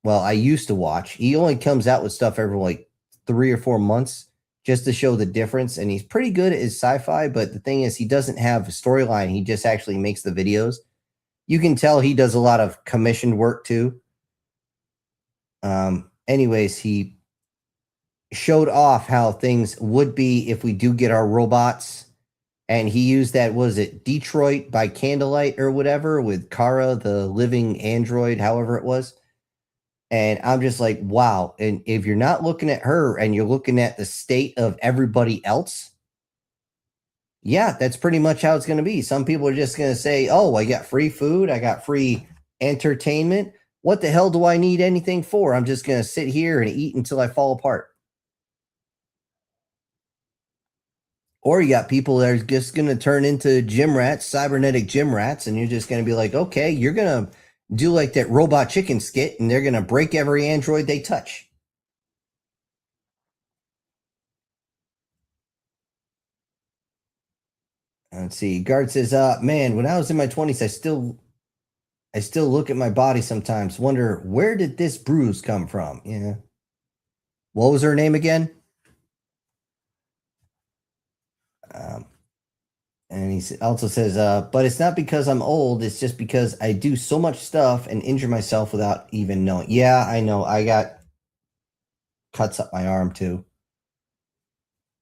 well, I used to watch, he only comes out with stuff every like 3 or 4 months just to show the difference. And he's pretty good at his sci-fi, but the thing is he doesn't have a storyline. He just actually makes the videos. You can tell he does a lot of commissioned work too. Anyways, he showed off how things would be if we do get our robots. And he used that, was it Detroit by Candlelight or whatever, with Kara, the living android, however it was. And I'm just like, wow. And if you're not looking at her and you're looking at the state of everybody else, yeah, that's pretty much how it's going to be. Some people are just going to say, oh, I got free food. I got free entertainment. What the hell do I need anything for? I'm just going to sit here and eat until I fall apart. Or you got people that are just going to turn into gym rats, cybernetic gym rats, and you're just going to be like, okay, you're going to do like that Robot Chicken skit, and they're going to break every android they touch. Let's see. Guard says, man, when I was in my 20s, I still look at my body sometimes, wonder, where did this bruise come from? Yeah. What was her name again? And he also says, but it's not because I'm old. It's just because I do so much stuff and injure myself without even knowing. Yeah, I know. I got cuts up my arm too.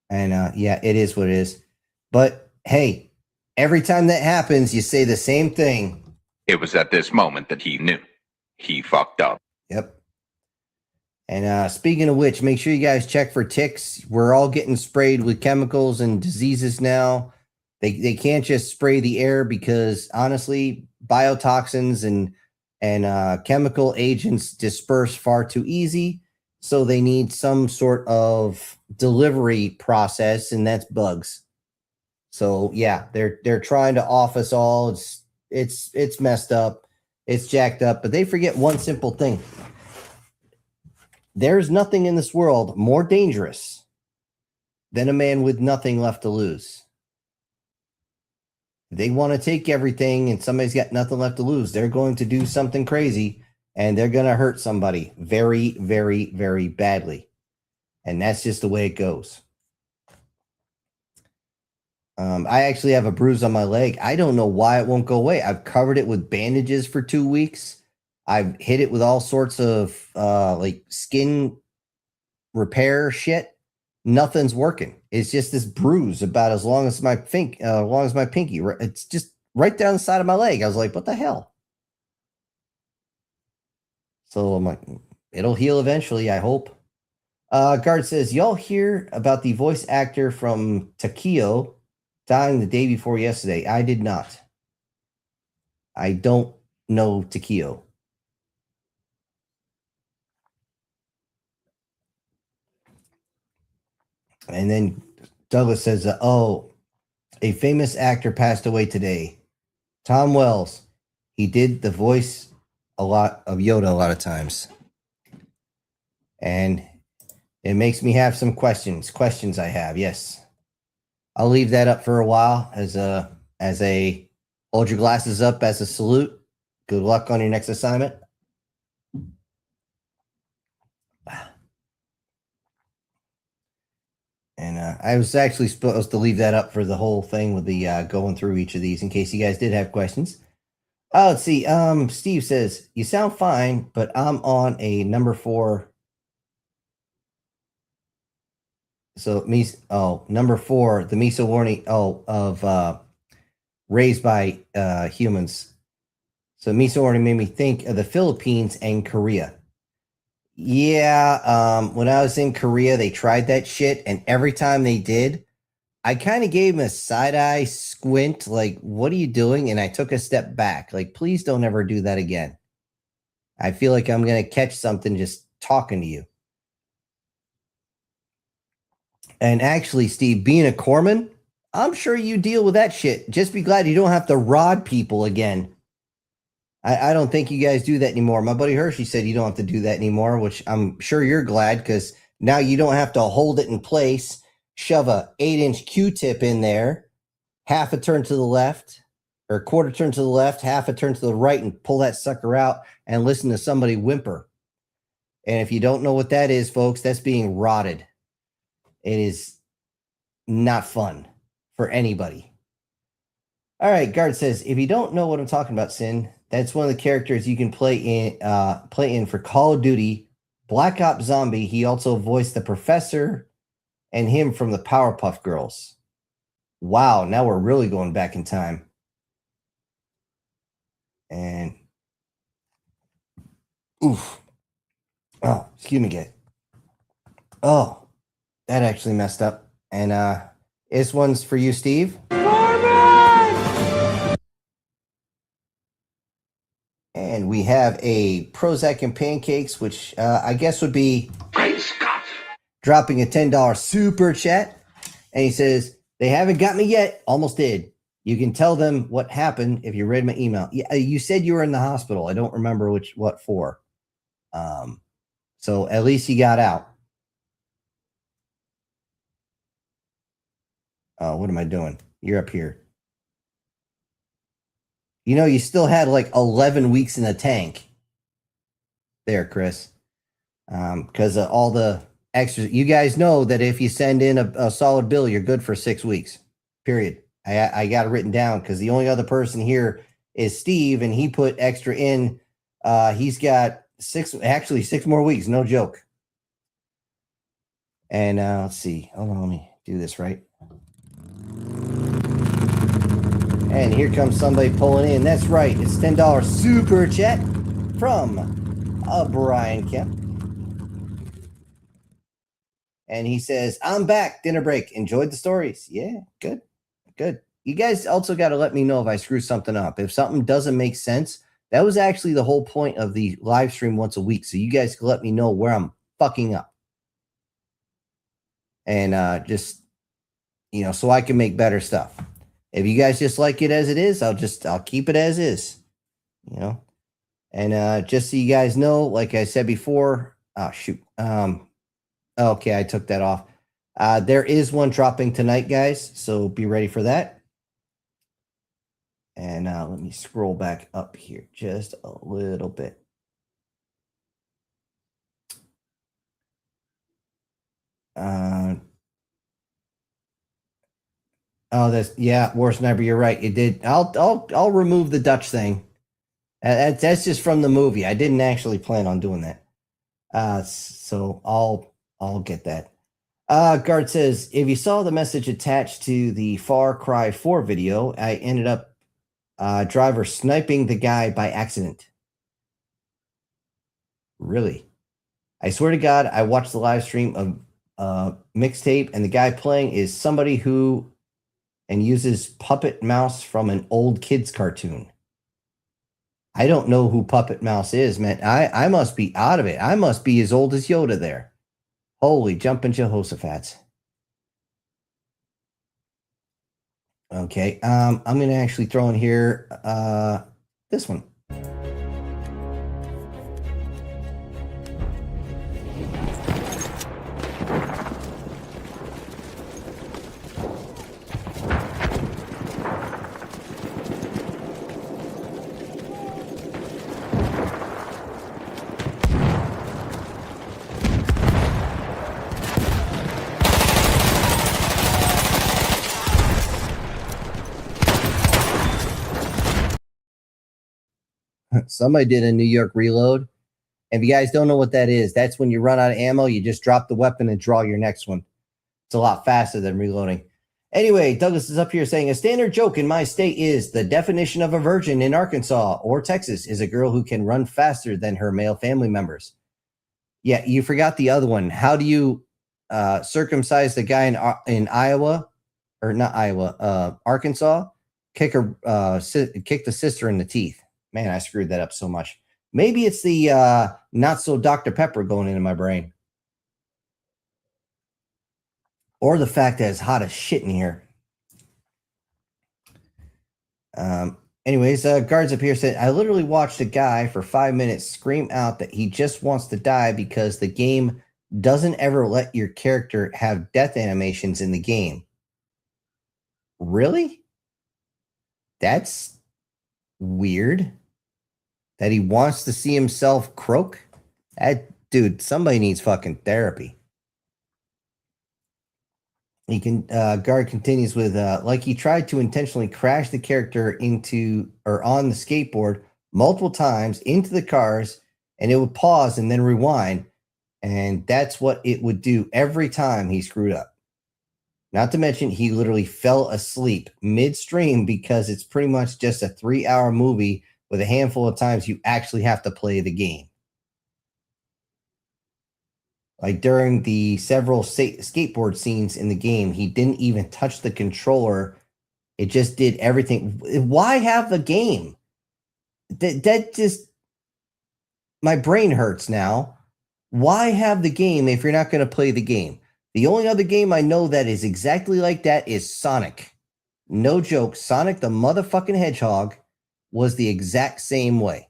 And yeah, it is what it is. But hey, every time that happens, you say the same thing. It was at this moment that he knew. He fucked up. Yep. And speaking of which, make sure you guys check for ticks. We're all getting sprayed with chemicals and diseases now. They can't just spray the air because honestly, biotoxins and chemical agents disperse far too easy. So they need some sort of delivery process, and that's bugs. So yeah, they're trying to off us all. It's messed up. It's jacked up, but they forget one simple thing. There's nothing in this world more dangerous than a man with nothing left to lose. They want to take everything and somebody's got nothing left to lose. They're going to do something crazy and they're going to hurt somebody very, very, very badly. And that's just the way it goes. I actually have a bruise on my leg. I don't know why it won't go away. I've covered it with bandages for 2 weeks. I've hit it with all sorts of like skin repair shit. Nothing's working. It's just this bruise about as long as my pinky. It's just right down the side of my leg. I was like, what the hell? So I'm like, it'll heal eventually, I hope. Guard says, y'all hear about the voice actor from Takio dying the day before yesterday? I did not. I don't know Takio. And then Douglas says, a famous actor passed away today. Tom Wells. He did the voice a lot of Yoda a lot of times. And it makes me have some questions. Questions I have, yes. I'll leave that up for a while as a hold your glasses up as a salute. Good luck on your next assignment. And I was actually supposed to leave that up for the whole thing with the going through each of these in case you guys did have questions. Oh, let's see. Steve says, you sound fine, but I'm on a number 4. So number 4, the miso warning of raised by humans. So miso warning made me think of the Philippines and Korea. Yeah, when I was in Korea, they tried that shit, and every time they did, I kind of gave them a side-eye squint, like, what are you doing? And I took a step back, like, please don't ever do that again. I feel like I'm going to catch something just talking to you. And actually, Steve, being a corpsman, I'm sure you deal with that shit. Just be glad you don't have to rod people again. I don't think you guys do that anymore. My buddy Hershey said you don't have to do that anymore, which I'm sure you're glad because now you don't have to hold it in place, shove a 8-inch Q-tip in there, half a turn to the left, or a quarter turn to the left, half a turn to the right, and pull that sucker out and listen to somebody whimper. And if you don't know what that is, folks, that's being rotted. It is not fun for anybody. All right, Guard says, if you don't know what I'm talking about, Sin, that's one of the characters you can play in for Call of Duty, Black Ops Zombie. He also voiced the professor and him from the Powerpuff Girls. Wow, now we're really going back in time. And oof. Oh, excuse me, Gay. Oh, that actually messed up. And this one's for you, Steve. And we have a Prozac and pancakes, which I guess would be dropping a $10 super chat. And he says, they haven't got me yet. Almost did. You can tell them what happened if you read my email. Yeah, you said you were in the hospital. I don't remember what for. So at least you got out. What am I doing? You're up here. You know, you still had like 11 weeks in the tank. There, Chris. Because of all the extras. You guys know that if you send in a solid bill, you're good for 6 weeks. Period. I got it written down because the only other person here is Steve, and he put extra in. He's got 6 more weeks. No joke. And let's see. Hold on, let me do this right. And here comes somebody pulling in. That's right. It's $10 super chat from Brian Kemp. And he says, I'm back. Dinner break. Enjoyed the stories. Yeah, good. Good. you guys also got to let me know if I screw something up. If something doesn't make sense, that was actually the whole point of the live stream once a week. So you guys can let me know where I'm fucking up. And just, so I can make better stuff. If you guys just like it as it is, I'll keep it as is, And just so you guys know, like I said before, okay, I took that off. There is one dropping tonight, guys, so be ready for that. And let me scroll back up here just a little bit. War Sniper, you're right. It did. I'll remove the Dutch thing. That's just from the movie. I didn't actually plan on doing that. So I'll get that. Guard says, if you saw the message attached to the Far Cry 4 video, I ended up driver sniping the guy by accident. Really? I swear to God, I watched the live stream of mixtape, and the guy playing is somebody who uses Puppet Mouse from an old kids cartoon. I don't know who Puppet Mouse is, man. I must be out of it. I must be as old as Yoda there. Holy jumping Jehoshaphat. Okay, I'm going to actually throw in here this one. Somebody did a New York reload. If you guys don't know what that is, that's when you run out of ammo, you just drop the weapon and draw your next one. It's a lot faster than reloading. Anyway, Douglas is up here saying, a standard joke in my state is the definition of a virgin in Arkansas or Texas is a girl who can run faster than her male family members. Yeah, you forgot the other one. How do you circumcise the guy in Iowa, or not Iowa, Arkansas? Kick the sister in the teeth. Man, I screwed that up so much. Maybe it's the not so Dr. Pepper going into my brain. Or the fact that it's hot as shit in here. Anyways, guards up here said, I literally watched a guy for 5 minutes scream out that he just wants to die because the game doesn't ever let your character have death animations in the game. Really? That's weird. That he wants to see himself croak? Dude, somebody needs fucking therapy. He can guard continues with like he tried to intentionally crash the character into or on the skateboard multiple times into the cars, and it would pause and then rewind, and that's what it would do every time he screwed up. Not to mention he literally fell asleep midstream because it's pretty much just a 3-hour movie with a handful of times you actually have to play the game. Like during the several skateboard scenes in the game, he didn't even touch the controller. It just did everything. Why have the game? That just, my brain hurts now. Why have the game if you're not going to play the game? The only other game I know that is exactly like that is Sonic. No joke. Sonic the motherfucking Hedgehog was the exact same way.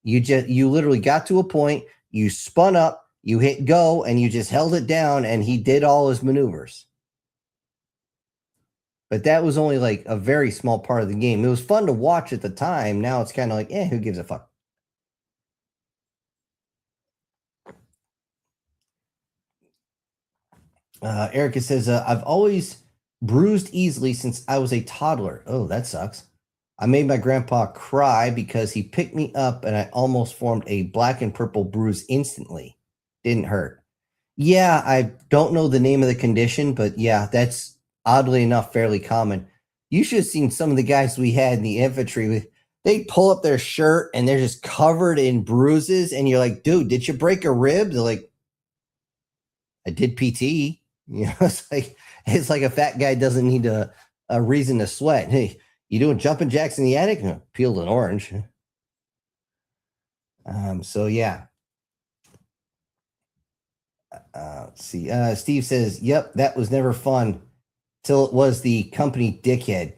You literally got to a point, you spun up, you hit go, and you just held it down, and he did all his maneuvers. But that was only like a very small part of the game. It was fun to watch at the time. Now it's kind of like, who gives a fuck? Erica says, I've always bruised easily since I was a toddler. Oh, that sucks. I made my grandpa cry because he picked me up and I almost formed a black and purple bruise instantly. Didn't hurt. Yeah, I don't know the name of the condition, but yeah, that's oddly enough fairly common. You should have seen some of the guys we had in the infantry. They pull up their shirt and they're just covered in bruises, and you're like, dude, did you break a rib? They're like, I did PT. You know, it's like a fat guy doesn't need a a reason to sweat. Hey, you doing jumping jacks in the attic? No, peeled an orange. So yeah. Let's see. Steve says, "Yep, that was never fun till it was the company dickhead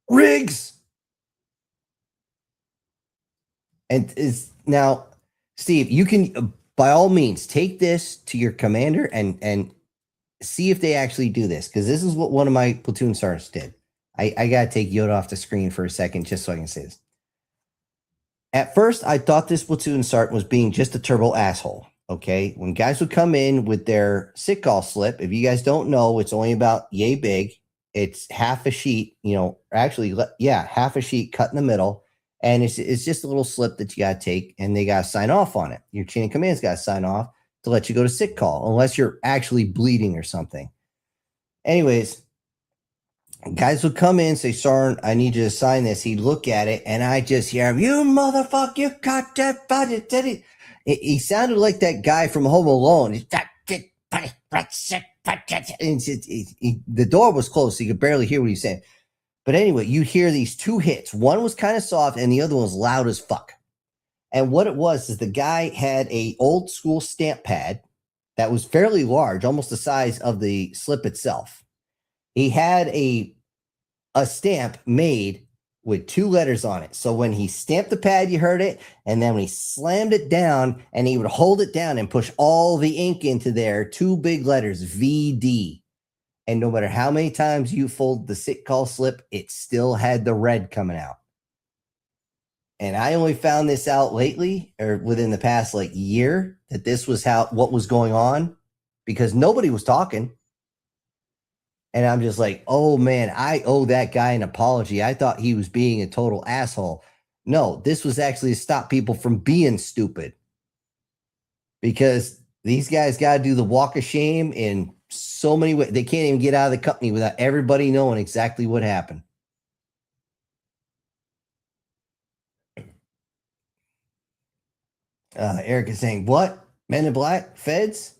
Riggs." And is now, Steve, you can by all means take this to your commander and see if they actually do this, because this is what one of my platoon sergeants did. I gotta take Yoda off the screen for a second just so I can say this. At first, I thought this platoon sergeant was being just a turbo asshole. Okay, when guys would come in with their sick call slip, if you guys don't know, it's only about yay big. It's half a sheet, actually, yeah, half a sheet cut in the middle. And it's just a little slip that you got to take, and they got to sign off on it. Your chain of command's got to sign off to let you go to sick call, unless you're actually bleeding or something. Anyways, guys would come in, say, "Sergeant, I need you to sign this." He'd look at it, and I just hear him, "You motherfucker, you got that body." He sounded like that guy from Home Alone. The door was closed, so you could barely hear what he's saying. But anyway, you hear these two hits. One was kind of soft, and the other one was loud as fuck. And what it was is the guy had a old school stamp pad that was fairly large, almost the size of the slip itself. He had a stamp made with 2 letters on it. So when he stamped the pad, you heard it. And then when he slammed it down, and he would hold it down and push all the ink into there, 2 big letters, VD. And no matter how many times you fold the sick call slip, it still had the red coming out. And I only found this out lately, or within the past year, that this was what was going on, because nobody was talking. And I'm just like, oh man, I owe that guy an apology. I thought he was being a total asshole. No, this was actually to stop people from being stupid, because these guys got to do the walk of shame in so many ways. They can't even get out of the company without everybody knowing exactly what happened. Eric is saying, "What? Men in Black? Feds?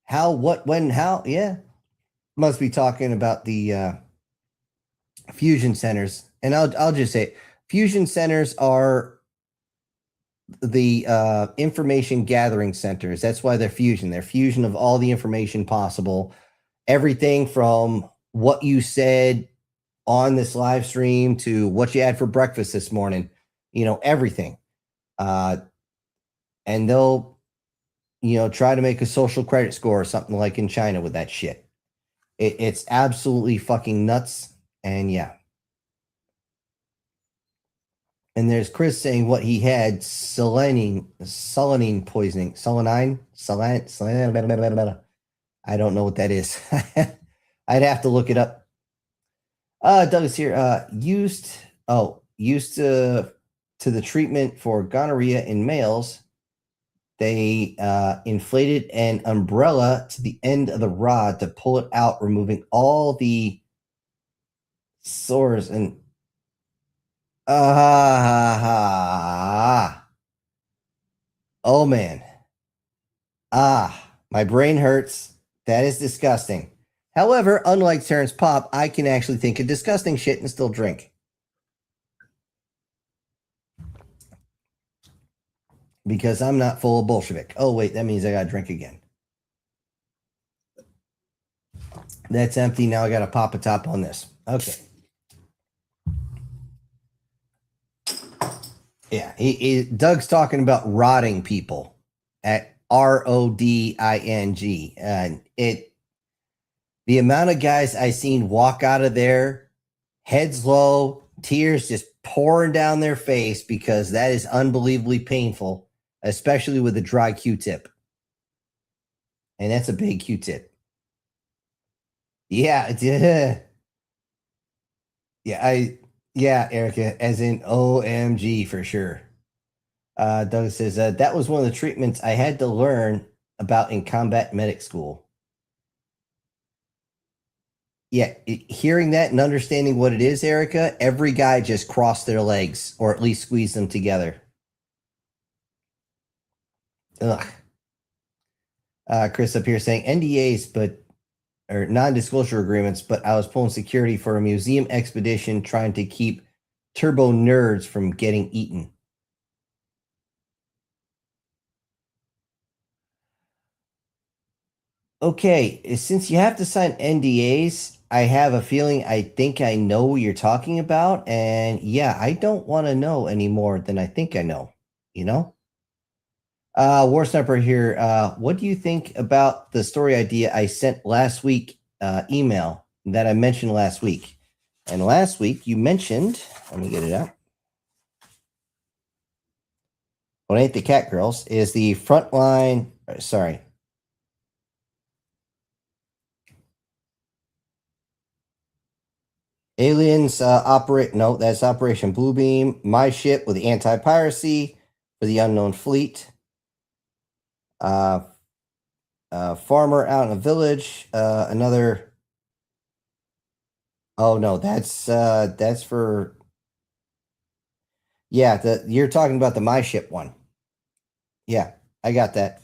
How? What? When? How?" Yeah. Must be talking about the fusion centers. And I'll just say, fusion centers are the information gathering centers. That's why they're fusion. They're fusion of all the information possible. Everything from what you said on this live stream to what you had for breakfast this morning, everything. And they'll, try to make a social credit score or something like in China with that shit. It's absolutely fucking nuts. And yeah. And there's Chris saying what he had, selenine poisoning. Selenine? I don't know what that is. I'd have to look it up. Doug is here. Used to the treatment for gonorrhea in males. They inflated an umbrella to the end of the rod to pull it out, removing all the sores and oh man. My brain hurts. That is disgusting. However, unlike Terrence Pop, I can actually think of disgusting shit and still drink. Because I'm not full of Bolshevik. Oh, wait, that means I got to drink again. That's empty. Now I got to pop a top on this. Okay. Yeah, Doug's talking about rotting people at RODING. And the amount of guys I seen walk out of there, heads low, tears just pouring down their face, because that is unbelievably painful, especially with a dry Q-tip. And that's a big Q-tip. Yeah. Yeah, Erica, as in OMG for sure. Doug says, that was one of the treatments I had to learn about in combat medic school. Yeah, hearing that and understanding what it is, Erica, every guy just crossed their legs, or at least squeezed them together. Ugh. Chris up here saying NDAs, but or non-disclosure agreements, but I was pulling security for a museum expedition trying to keep turbo nerds from getting eaten. Okay, since you have to sign NDAs, I have a feeling I think I know what you're talking about. And yeah, I don't want to know any more than I think I know, you know? War Sniper here. What do you think about the story idea I sent last week, email that I mentioned last week? And last week you mentioned, let me get it out. What Ain't the Cat Girls is the frontline, sorry. Aliens operate, no, that's Operation Bluebeam. My ship with the anti-piracy for the unknown fleet. Farmer out in a village. Another. Oh no, that's for. Yeah, you're talking about the My Ship one. Yeah, I got that,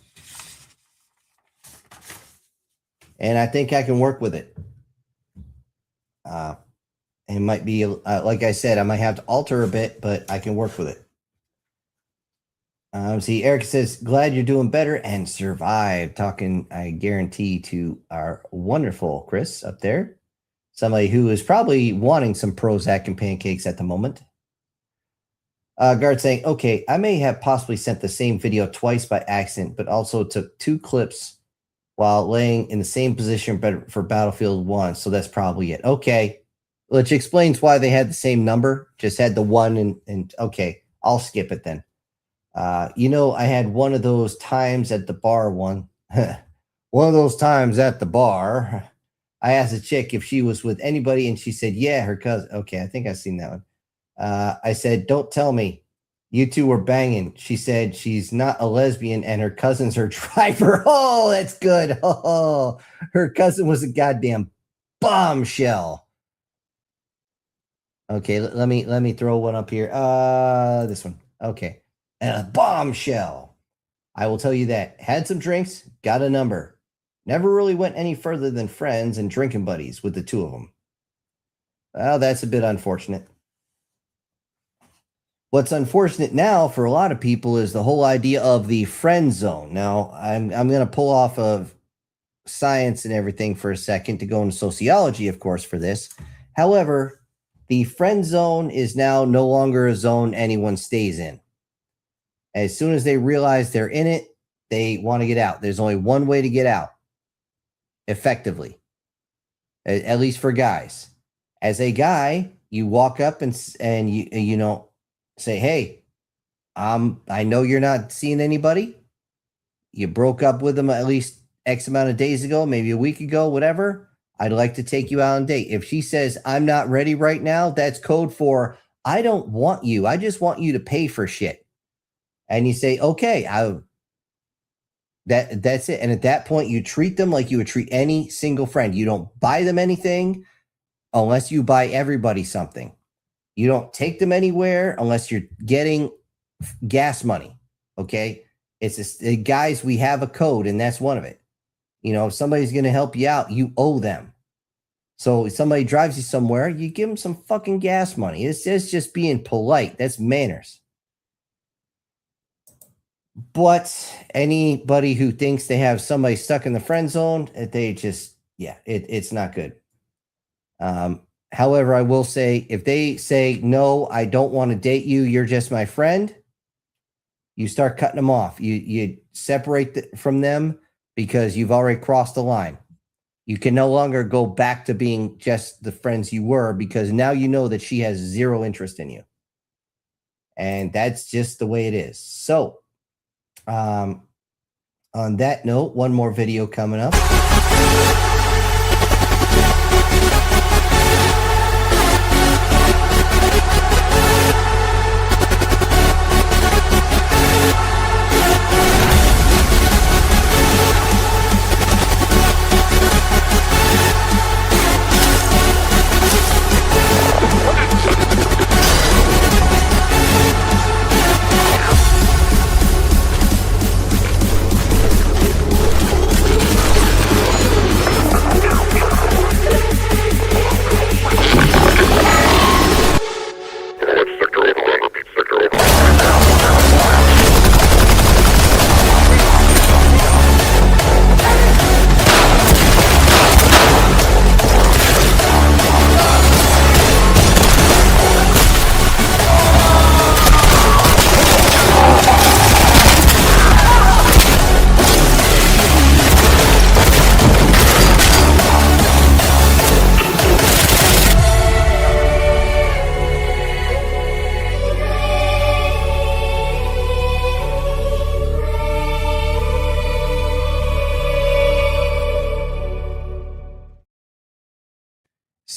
and I think I can work with it. It might be like I said, I might have to alter a bit, but I can work with it. See, Eric says, glad you're doing better and survive. Talking, I guarantee, to our wonderful Chris up there. Somebody who is probably wanting some Prozac and pancakes at the moment. Guard saying, okay, I may have possibly sent the same video twice by accident, but also took 2 clips while laying in the same position for Battlefield 1. So that's probably it. Okay. Which explains why they had the same number. Just had the 1 and okay, I'll skip it then. You know, I had one of those times at the bar one. One of those times at the bar. I asked a chick if she was with anybody, and she said, yeah, her cousin. Okay, I think I've seen that one. I said, don't tell me. You two were banging. She said she's not a lesbian, and her cousin's her driver. Oh, that's good. Oh, her cousin was a goddamn bombshell. Okay, let me throw one up here. This one. Okay. And a bombshell. I will tell you that. Had some drinks, got a number. Never really went any further than friends and drinking buddies with the 2 of them. Well, that's a bit unfortunate. What's unfortunate now for a lot of people is the whole idea of the friend zone. Now, I'm going to pull off of science and everything for a second to go into sociology, of course, for this. However, the friend zone is now no longer a zone anyone stays in. As soon as they realize they're in it, they want to get out. There's only one way to get out, effectively, at least for guys. As a guy, you walk up and you know, say, hey, I know you're not seeing anybody. You broke up with them at least X amount of days ago, maybe a week ago, whatever. I'd like to take you out on a date. If she says, I'm not ready right now, that's code for, I don't want you. I just want you to pay for shit. And you say, okay, that's it. And at that point, you treat them like you would treat any single friend. You don't buy them anything unless you buy everybody something. You don't take them anywhere unless you're getting gas money. Okay. It's just, guys, we have a code, and that's one of it. You know, if somebody's going to help you out, you owe them. So if somebody drives you somewhere, you give them some fucking gas money. It's just being polite. That's manners. But anybody who thinks they have somebody stuck in the friend zone, they just, yeah, it's not good. However, I will say, if they say, no, I don't want to date you, you're just my friend, you start cutting them off. You separate from them because you've already crossed the line. You can no longer go back to being just the friends you were, because now you know that she has zero interest in you. And that's just the way it is. So, on that note, one more video coming up.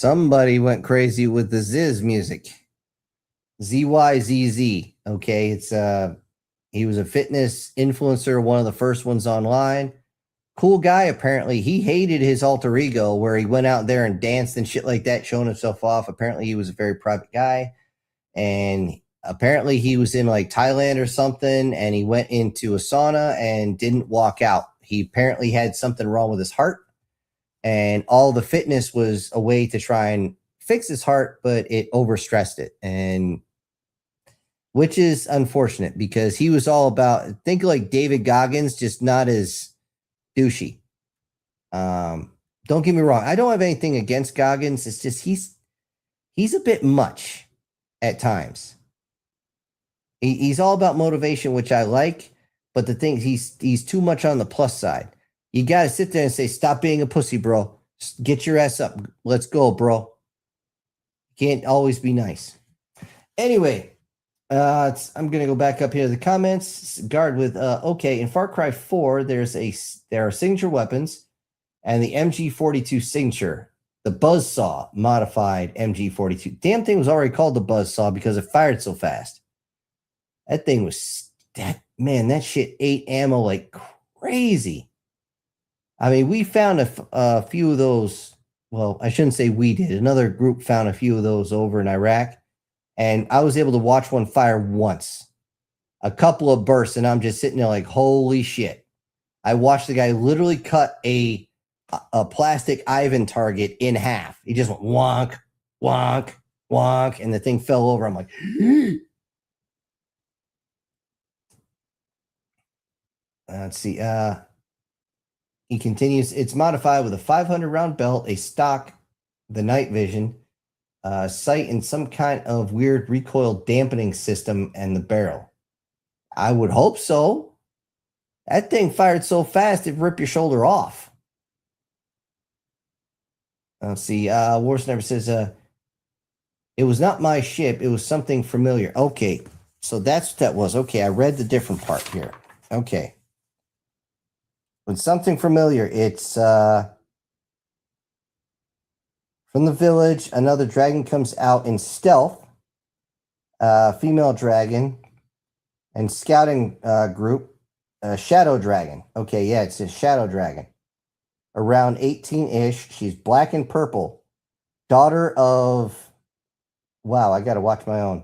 Somebody went crazy with the Ziz music. ZYZZ. Okay, it's he was a fitness influencer, one of the first ones online. Cool guy, apparently. He hated his alter ego where he went out there and danced and shit like that, showing himself off. Apparently, he was a very private guy. And apparently, he was in like Thailand or something, and he went into a sauna and didn't walk out. He apparently had something wrong with his heart, and all the fitness was a way to try and fix his heart, but it overstressed it. And which is unfortunate because he was all about, think like David Goggins, just not as douchey. Don't get me wrong. I don't have anything against Goggins. It's just he's a bit much at times. He's all about motivation, which I like, but the thing he's too much on the plus side. You got to sit there and say, stop being a pussy, bro. Get your ass up. Let's go, bro. Can't always be nice. Anyway, I'm going to go back up here to the comments. Guard with, okay, in Far Cry 4, there are signature weapons and the MG42 signature, the Buzzsaw modified MG42. Damn thing was already called the Buzzsaw because it fired so fast. That thing was, that shit ate ammo like crazy. I mean, we found a few of those. Well, I shouldn't say we did. Another group found a few of those over in Iraq. And I was able to watch one fire once, a couple of bursts, and I'm just sitting there like, holy shit. I watched the guy literally cut a plastic Ivan target in half. He just went wonk, wonk, wonk, and the thing fell over. I'm like, let's see. He continues, it's modified with a 500 round belt, a stock, the night vision, sight, and some kind of weird recoil dampening system and the barrel. I would hope so. That thing fired so fast it'd rip your shoulder off. Let's see. War Sniper says, it was not my ship. It was something familiar. Okay. So that's what that was. Okay. I read the different part here. Okay. When something familiar, it's from the village. Another dragon comes out in stealth. Female dragon and scouting group. Shadow dragon. Okay, yeah, it's a shadow dragon. Around 18-ish. She's black and purple. Daughter of. Wow, I gotta watch my own.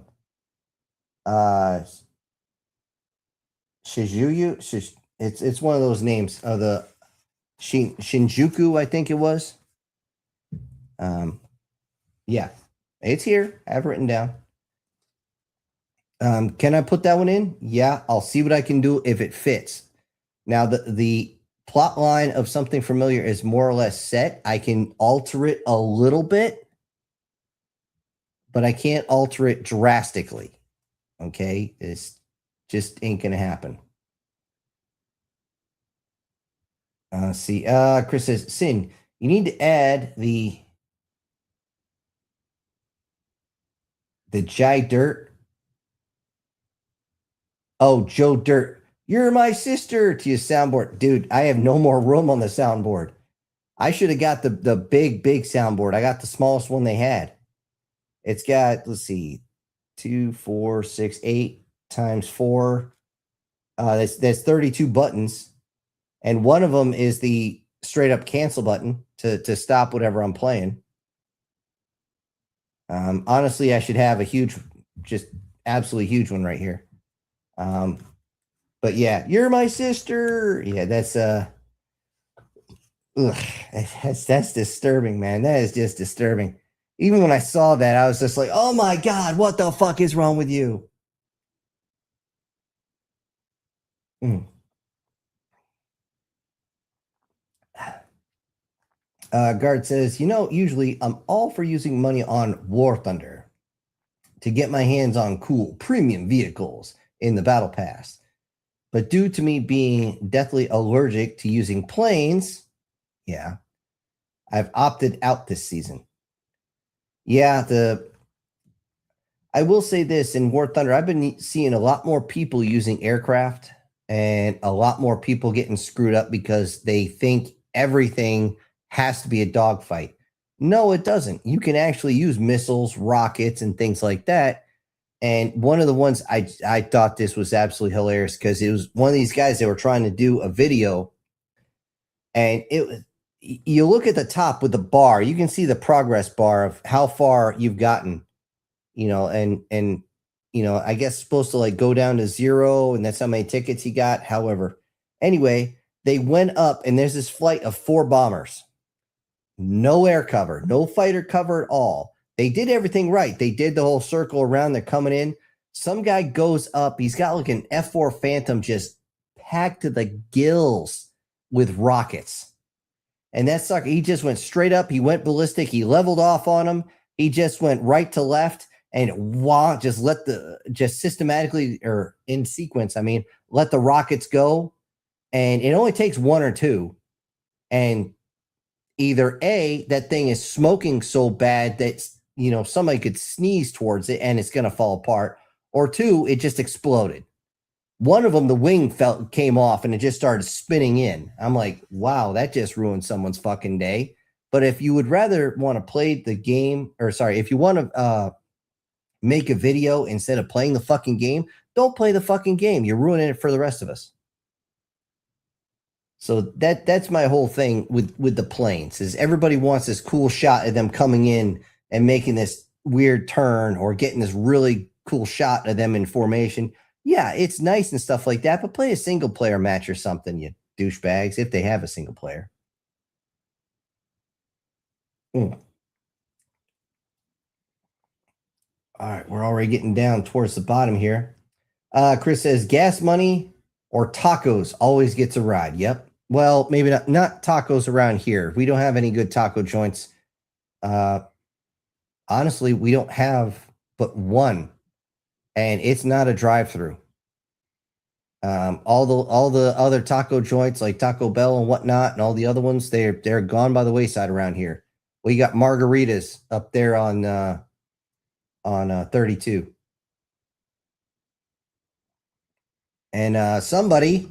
Shizuyu. It's one of those names of the Shinjuku, I think it was. Yeah, it's here. I have it written down. Can I put that one in? Yeah, I'll see what I can do if it fits. Now, the plot line of something familiar is more or less set. I can alter it a little bit, but I can't alter it drastically. Okay? It's just ain't going to happen. See, Chris says, Sin, you need to add the Jai Dirt. Oh, Joe Dirt. You're my sister to your soundboard. Dude, I have no more room on the soundboard. I should have got the big soundboard. I got the smallest one they had. It's got, let's see, 2, 4, 6, 8 times 4. That's 32 buttons. And one of them is the straight up cancel button to stop whatever I'm playing. Honestly, I should have a huge, just absolutely huge one right here. But yeah, you're my sister. Yeah, that's that's disturbing, man. That is just disturbing. Even when I saw that, I was just like, oh my God, what the fuck is wrong with you? Guard says, usually I'm all for using money on War Thunder to get my hands on cool premium vehicles in the Battle Pass. But due to me being deathly allergic to using planes, yeah, I've opted out this season. Yeah, I will say this, in War Thunder, I've been seeing a lot more people using aircraft and a lot more people getting screwed up because they think everything has to be a dogfight. No, it doesn't. You can actually use missiles, rockets, and things like that. And one of the ones I thought this was absolutely hilarious because it was one of these guys that were trying to do a video, and it was, you look at the top with the bar, you can see the progress bar of how far you've gotten, and I guess it's supposed to like go down to 0, and that's how many tickets he got. However, anyway, they went up, and there's this flight of 4 bombers, no air cover, no fighter cover at all. They did everything right. They did the whole circle around. They're coming in. Some guy goes up. He's got like an F4 Phantom just packed to the gills with rockets. And that sucker, he just went straight up. He went ballistic. He leveled off on him. He just went right to left and just systematically or in sequence, let the rockets go. And it only takes 1 or 2. And either A, that thing is smoking so bad that, somebody could sneeze towards it and it's going to fall apart. Or 2, it just exploded. One of them, the wing came off and it just started spinning in. I'm like, wow, that just ruined someone's fucking day. But if you would rather want to play the game, if you want to make a video instead of playing the fucking game, don't play the fucking game. You're ruining it for the rest of us. So that's my whole thing with the planes is everybody wants this cool shot of them coming in and making this weird turn or getting this really cool shot of them in formation. Yeah, it's nice and stuff like that, but play a single player match or something, you douchebags, if they have a single player. All right, we're already getting down towards the bottom here. Chris says gas money or tacos always gets a ride. Yep. Well, maybe not tacos around here. We don't have any good taco joints. Honestly, we don't have but one, and it's not a drive-through. All the other taco joints like Taco Bell and whatnot, and all the other ones, they're gone by the wayside around here. We got margaritas up there on 32, and somebody.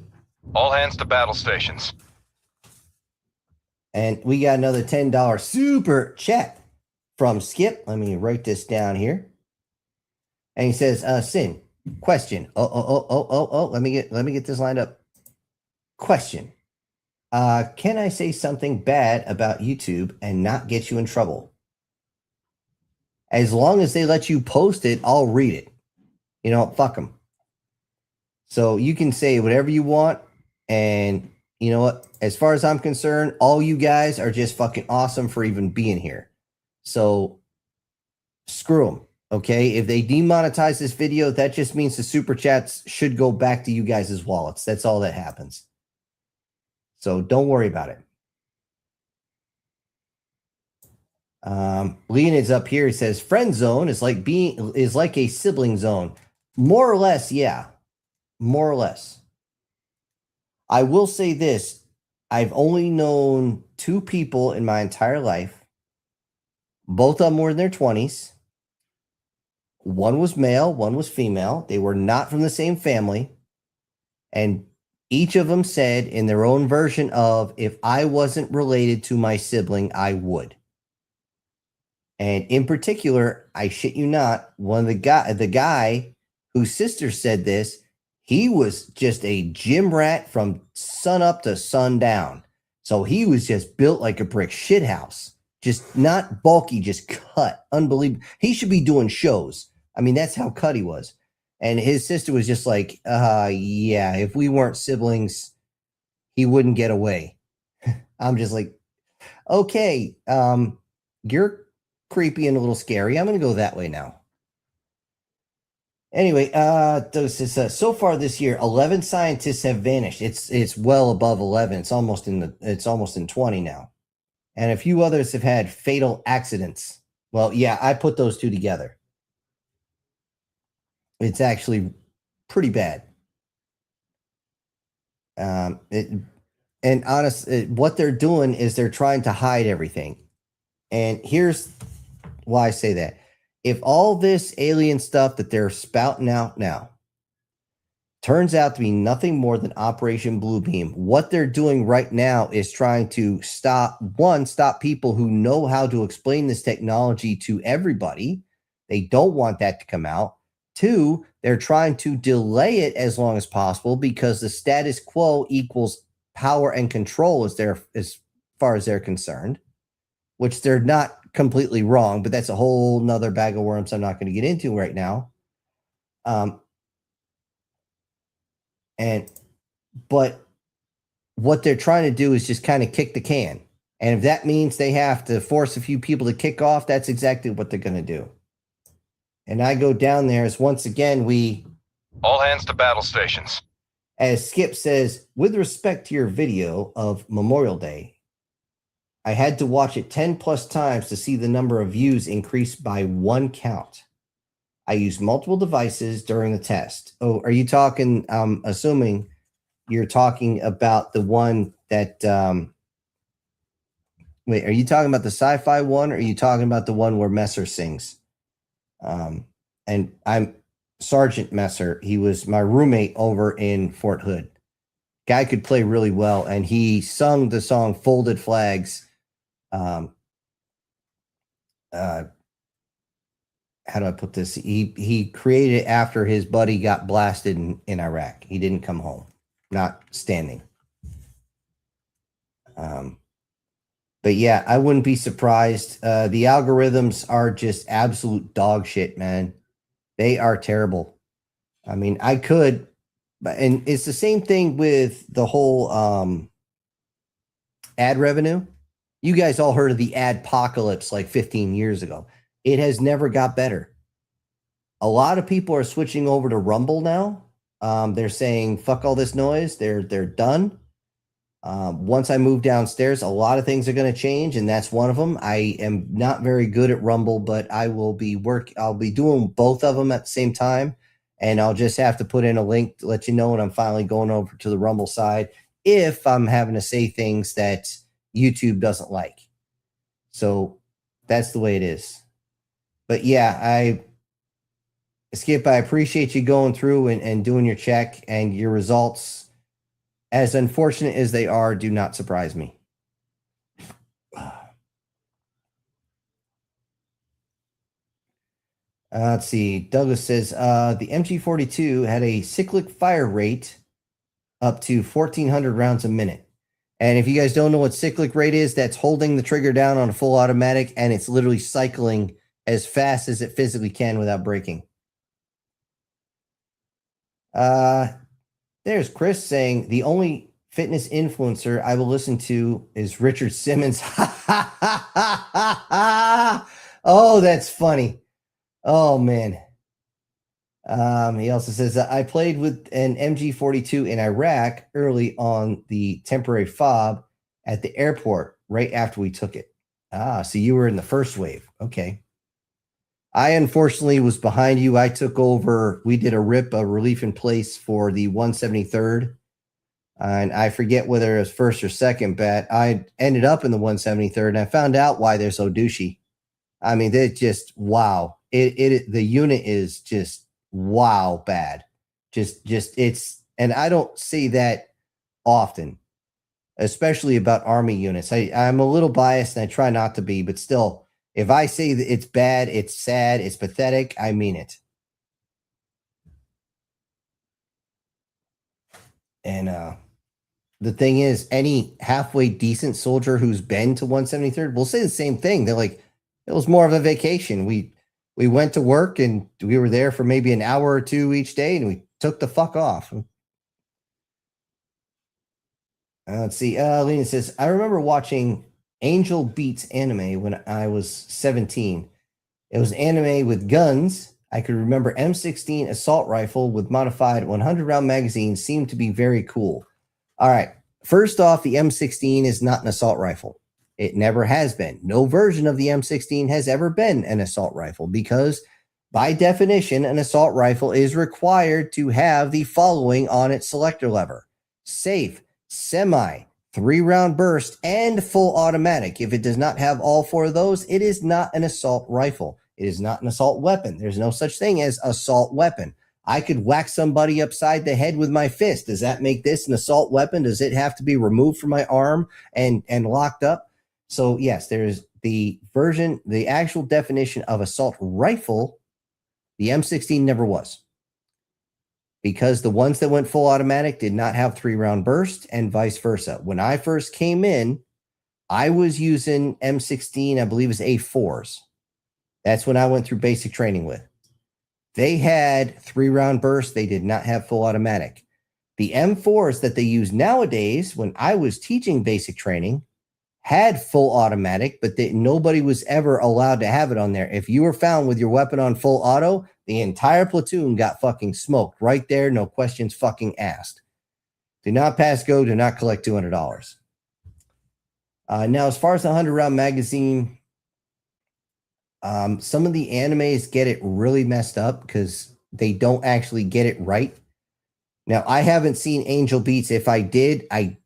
All hands to battle stations. And we got another $10 super chat from Skip. Let me write this down here. And he says, Sin, question. Let me get this lined up. Question. Can I say something bad about YouTube and not get you in trouble? As long as they let you post it, I'll read it. Fuck them. So you can say whatever you want. And you know what? As far as I'm concerned, all you guys are just fucking awesome for even being here. So screw them. Okay. If they demonetize this video, that just means the super chats should go back to you guys' wallets. That's all that happens. So don't worry about it. Leonid's up here. He says friend zone is like a sibling zone. More or less. Yeah. More or less. I will say this. I've only known 2 people in my entire life. Both of them were in their 20s. One was male, one was female. They were not from the same family. And each of them said in their own version of, if I wasn't related to my sibling, I would. And in particular, I shit you not, the guy whose sister said this, he was just a gym rat from sun up to sundown. So he was just built like a brick shithouse. Just not bulky, just cut. Unbelievable. He should be doing shows. That's how cut he was. And his sister was just like, yeah, if we weren't siblings, he wouldn't get away. I'm just like, okay, you're creepy and a little scary. I'm going to go that way now. Anyway, so far this year, 11 scientists have vanished. It's well above 11. It's almost in 20 now. And a few others have had fatal accidents. Well, yeah, I put those 2 together. It's actually pretty bad. What they're doing is they're trying to hide everything. And here's why I say that. If all this alien stuff that they're spouting out now, turns out to be nothing more than Operation Bluebeam. What they're doing right now is trying to stop people who know how to explain this technology to everybody. They don't want that to come out. 2, they're trying to delay it as long as possible because the status quo equals power and control as far as they're concerned, which they're not completely wrong, but that's a whole nother bag of worms I'm not going to get into right now. But what they're trying to do is just kind of kick the can. And if that means they have to force a few people to kick off, that's exactly what they're going to do. And I go down there as once again, All hands to battle stations. As Skip says, with respect to your video of Memorial Day, I had to watch it 10 plus times to see the number of views increase by 1 count. I used multiple devices during the test. Oh, are you talking, assuming you're talking about the one that, wait, are you talking about the sci-fi one, or are you talking about the one where Messer sings? And I'm Sergeant Messer. He was my roommate over in Fort Hood. Guy could play really well, and he sung the song Folded Flags. How do I put this? He created it after his buddy got blasted in Iraq. He didn't come home, not standing. But yeah, I wouldn't be surprised. The algorithms are just absolute dog shit, man. They are terrible. I mean, I could, and it's the same thing with the whole ad revenue. You guys all heard of the adpocalypse like 15 years ago. It has never got better. A lot of people are switching over to Rumble now. They're saying, fuck all this noise. They're done. Once I move downstairs, a lot of things are going to change, and that's one of them. I am not very good at Rumble, but I'll be doing both of them at the same time, and I'll just have to put in a link to let you know when I'm finally going over to the Rumble side if I'm having to say things that YouTube doesn't like. So that's the way it is. But yeah, Skip, I appreciate you going through and doing your check, and your results, as unfortunate as they are, do not surprise me. Let's see. Douglas says the MG42 had a cyclic fire rate up to 1,400 rounds a minute. And if you guys don't know what cyclic rate is, that's holding the trigger down on a full automatic, and it's literally cycling as fast as it physically can without braking. There's Chris saying the only fitness influencer I will listen to is Richard Simmons. Oh, that's funny. Oh, man. He also says I played with an MG42 in Iraq early on the temporary fob at the airport right after we took it. So you were in the first wave. Okay. I unfortunately was behind you. I took over. We did a relief in place for the 173rd. And I forget whether it was first or second bat. I ended up in the 173rd, and I found out why they're so douchey. I mean, they're just, wow. The unit is just, wow, bad. Just it's, and I don't see that often, especially about Army units. I'm a little biased, and I try not to be, but still, if I say that it's bad, it's sad, it's pathetic, I mean it. And the thing is, any halfway decent soldier who's been to 173rd will say the same thing. They're like, it was more of a vacation. We went to work, and we were there for maybe an hour or two each day, and we took the fuck off. Let's see. Lena says, I remember watching Angel Beats anime when I was 17. It was anime with guns. I could remember M16 assault rifle with modified 100 round magazine seemed to be very cool. All right. First off, the M16 is not an assault rifle. It never has been. No version of the M16 has ever been an assault rifle because by definition, an assault rifle is required to have the following on its selector lever: safe, semi, 3-round burst, and full automatic. If it does not have all 4 of those, it is not an assault rifle. It is not an assault weapon. There's no such thing as assault weapon. I could whack somebody upside the head with my fist. Does that make this an assault weapon? Does it have to be removed from my arm and locked up? So yes, there's the actual definition of assault rifle. The M16 never was, because the ones that went full automatic did not have 3-round burst, and vice versa. When I first came in, I was using M16, I believe it was A4s. That's when I went through basic training with. They had 3-round burst. They did not have full automatic. The M4s that they use nowadays, when I was teaching basic training, had full automatic, but nobody was ever allowed to have it on there. If you were found with your weapon on full auto, the entire platoon got fucking smoked right there. No questions fucking asked. Do not pass go. Do not collect $200. Now, as far as the 100-round magazine, some of the animes get it really messed up because they don't actually get it right. Now, I haven't seen Angel Beats. If I did, I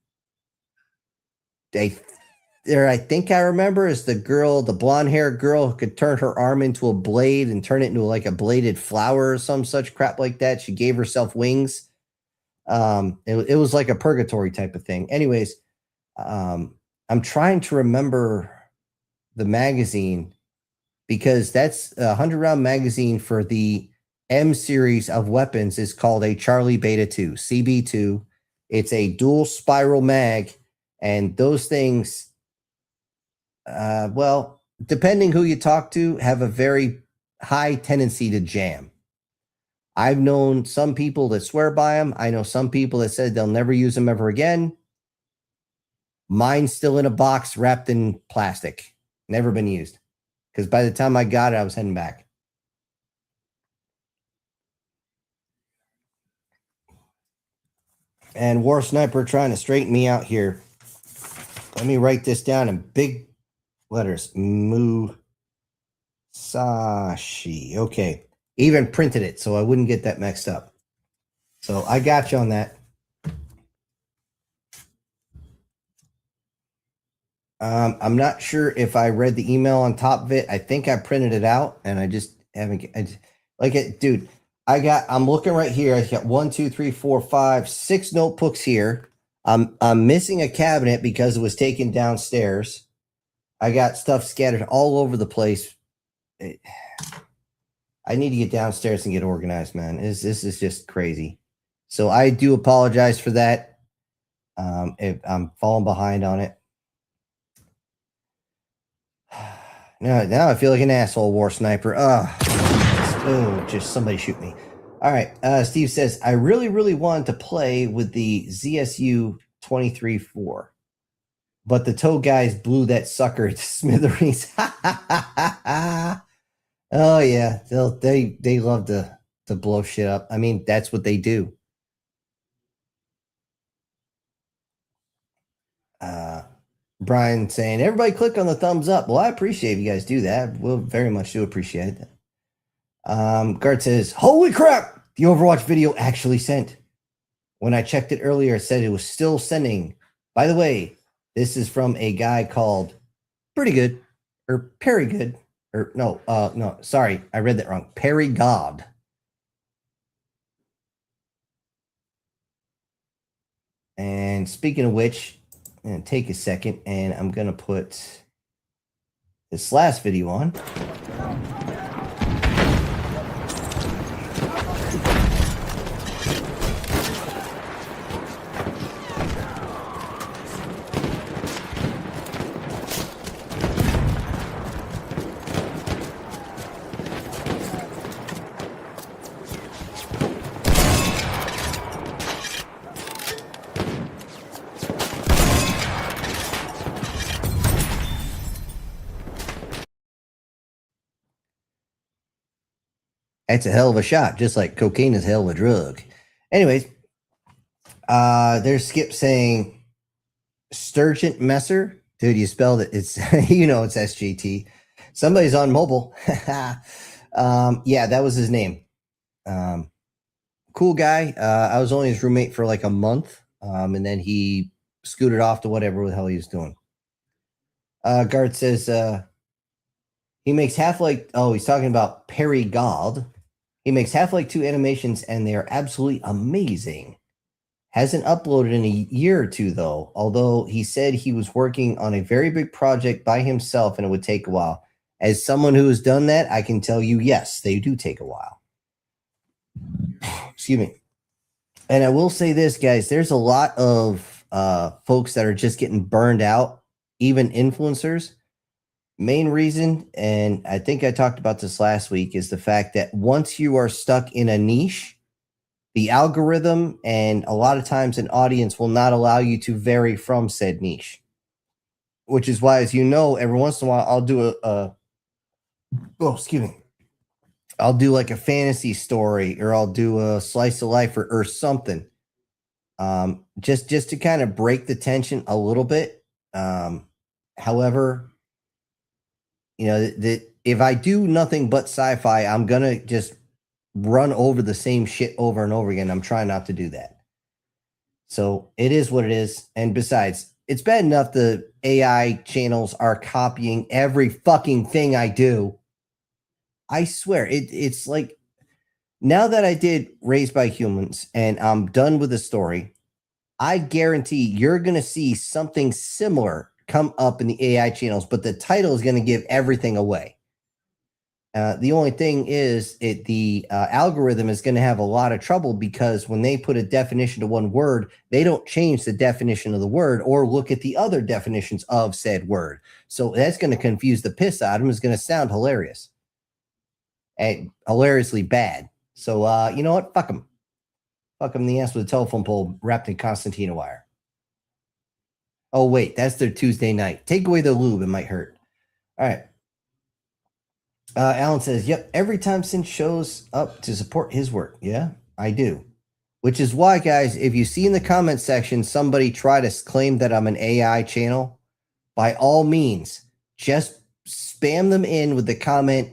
think I remember is the girl, the blonde-haired girl who could turn her arm into a blade and turn it into like a bladed flower or some such crap like that. She gave herself wings. It was like a purgatory type of thing. Anyways, I'm trying to remember the magazine, because that's a 100-round magazine for the M series of weapons is called a Charlie Beta 2, CB2. It's a dual spiral mag, and those things, well, depending who you talk to, have a very high tendency to jam. I've known some people that swear by them. I know some people that said they'll never use them ever again. Mine's still in a box wrapped in plastic. Never been used. Because by the time I got it, I was heading back. And War Sniper trying to straighten me out here. Let me write this down in big letters. Musashi. Okay. Even printed it so I wouldn't get that mixed up. So I got you on that. I'm not sure if I read the email on top of it. I think I printed it out, and I just haven't. Dude. I'm looking right here. I got 1, 2, 3, 4, 5, 6 notebooks here. I'm missing a cabinet because it was taken downstairs. I got stuff scattered all over the place. I need to get downstairs and get organized, man. This is just crazy. So I do apologize for that. If I'm falling behind on it. Now I feel like an asshole, War Sniper. Oh, just somebody shoot me. All right. Steve says, I really wanted to play with the ZSU 23-4, but the tow guys blew that sucker to smithereens. Oh yeah, they love to blow shit up. I mean, that's what they do. Brian saying, everybody click on the thumbs up. Well, I appreciate you guys do that. We'll very much do appreciate it. Gart says, holy crap, the Overwatch video actually sent. When I checked it earlier, it said it was still sending. By the way, this is from a guy called Pretty Good, or Perry Good, or no, sorry, I read that wrong. Perry God. And speaking of which, I'm going to take a second and I'm going to put this last video on. That's a hell of a shot, just like cocaine is a hell of a drug. Anyways, there's Skip saying Sturgeon Messer. Dude, you spelled it. It's it's SGT. Somebody's on mobile. Yeah, that was his name. Cool guy. I was only his roommate for like a month. And then he scooted off to whatever the hell he was doing. Gart says he makes Half-Life. Oh, he's talking about Perry God. He makes Half-Life 2 animations, and they are absolutely amazing. Hasn't uploaded in a year or two, though, although he said he was working on a very big project by himself and it would take a while. As someone who has done that, I can tell you, yes, they do take a while. Excuse me. And I will say this, guys, there's a lot of folks that are just getting burned out, even influencers. Main reason, and I think I talked about this last week, is the fact that once you are stuck in a niche, the algorithm and a lot of times an audience will not allow you to vary from said niche. Which is why, as you know, every once in a while I'll do I'll do like a fantasy story, or I'll do a slice of life or something. Just to kind of break the tension a little bit. However, you know, that if I do nothing but sci-fi, I'm gonna just run over the same shit over and over again. I'm trying not to do that. So it is what it is. And besides, it's bad enough the AI channels are copying every fucking thing I do. I swear, it's like, now that I did Raised by Humans and I'm done with the story, I guarantee you're going to see something similar come up in the AI channels, but the title is going to give everything away. The only thing is, the algorithm is going to have a lot of trouble, because when they put a definition to one word, they don't change the definition of the word or look at the other definitions of said word. So that's going to confuse the piss out of them. It's going to sound hilarious and hilariously bad. So, you know what? Fuck them. Fuck them in the ass with a telephone pole wrapped in concertina wire. Oh, wait, that's their Tuesday night. Take away the lube, it might hurt. All right. Alan says, yep, every time Sin shows up to support his work. Yeah, I do. Which is why, guys, if you see in the comment section somebody try to claim that I'm an AI channel, by all means, just spam them in with the comment,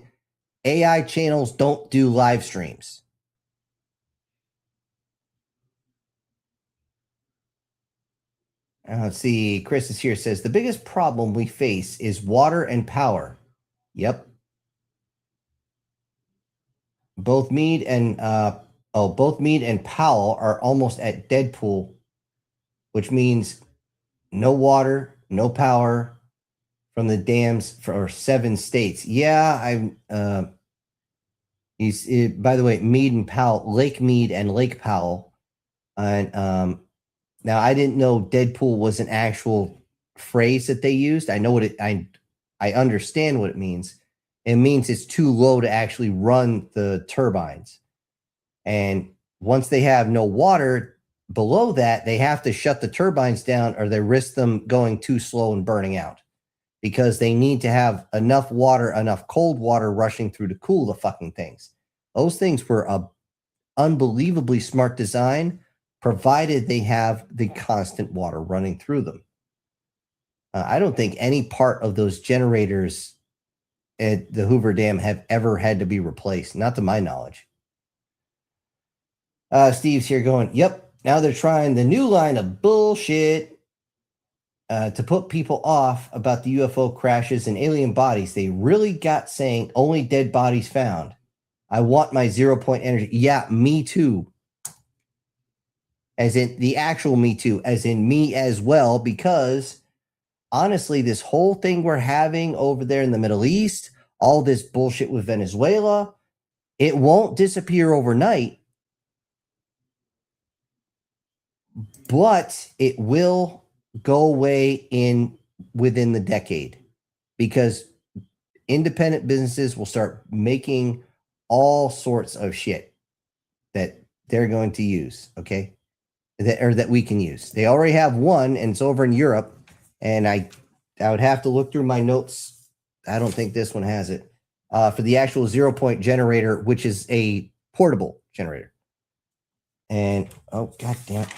AI channels don't do live streams. Let's see. Chris is here, says, the biggest problem we face is water and power. Yep. Both Mead and Powell are almost at Deadpool, which means no water, no power from the dams for 7 states. Yeah, by the way, Mead and Powell, Lake Mead and Lake Powell. And now I didn't know Deadpool was an actual phrase that they used. I know what I understand what it means. It means it's too low to actually run the turbines. And once they have no water below that, they have to shut the turbines down, or they risk them going too slow and burning out, because they need to have enough water, enough cold water rushing through to cool the fucking things. Those things were a unbelievably smart design, provided they have the constant water running through them. I don't think any part of those generators at the Hoover Dam have ever had to be replaced, not to my knowledge. Steve's here going, yep, now they're trying the new line of bullshit to put people off about the UFO crashes and alien bodies. They really got saying only dead bodies found. I want my 0-point energy. Yeah, me too. As in the actual me too, as in me as well, because honestly, this whole thing we're having over there in the Middle East, all this bullshit with Venezuela, it won't disappear overnight, but it will go away within the decade, because independent businesses will start making all sorts of shit that they're going to use, okay? That we can use. They already have one, and it's over in Europe. And I would have to look through my notes. I don't think this one has it. For the actual 0-point generator, which is a portable generator. And, oh, god damn it.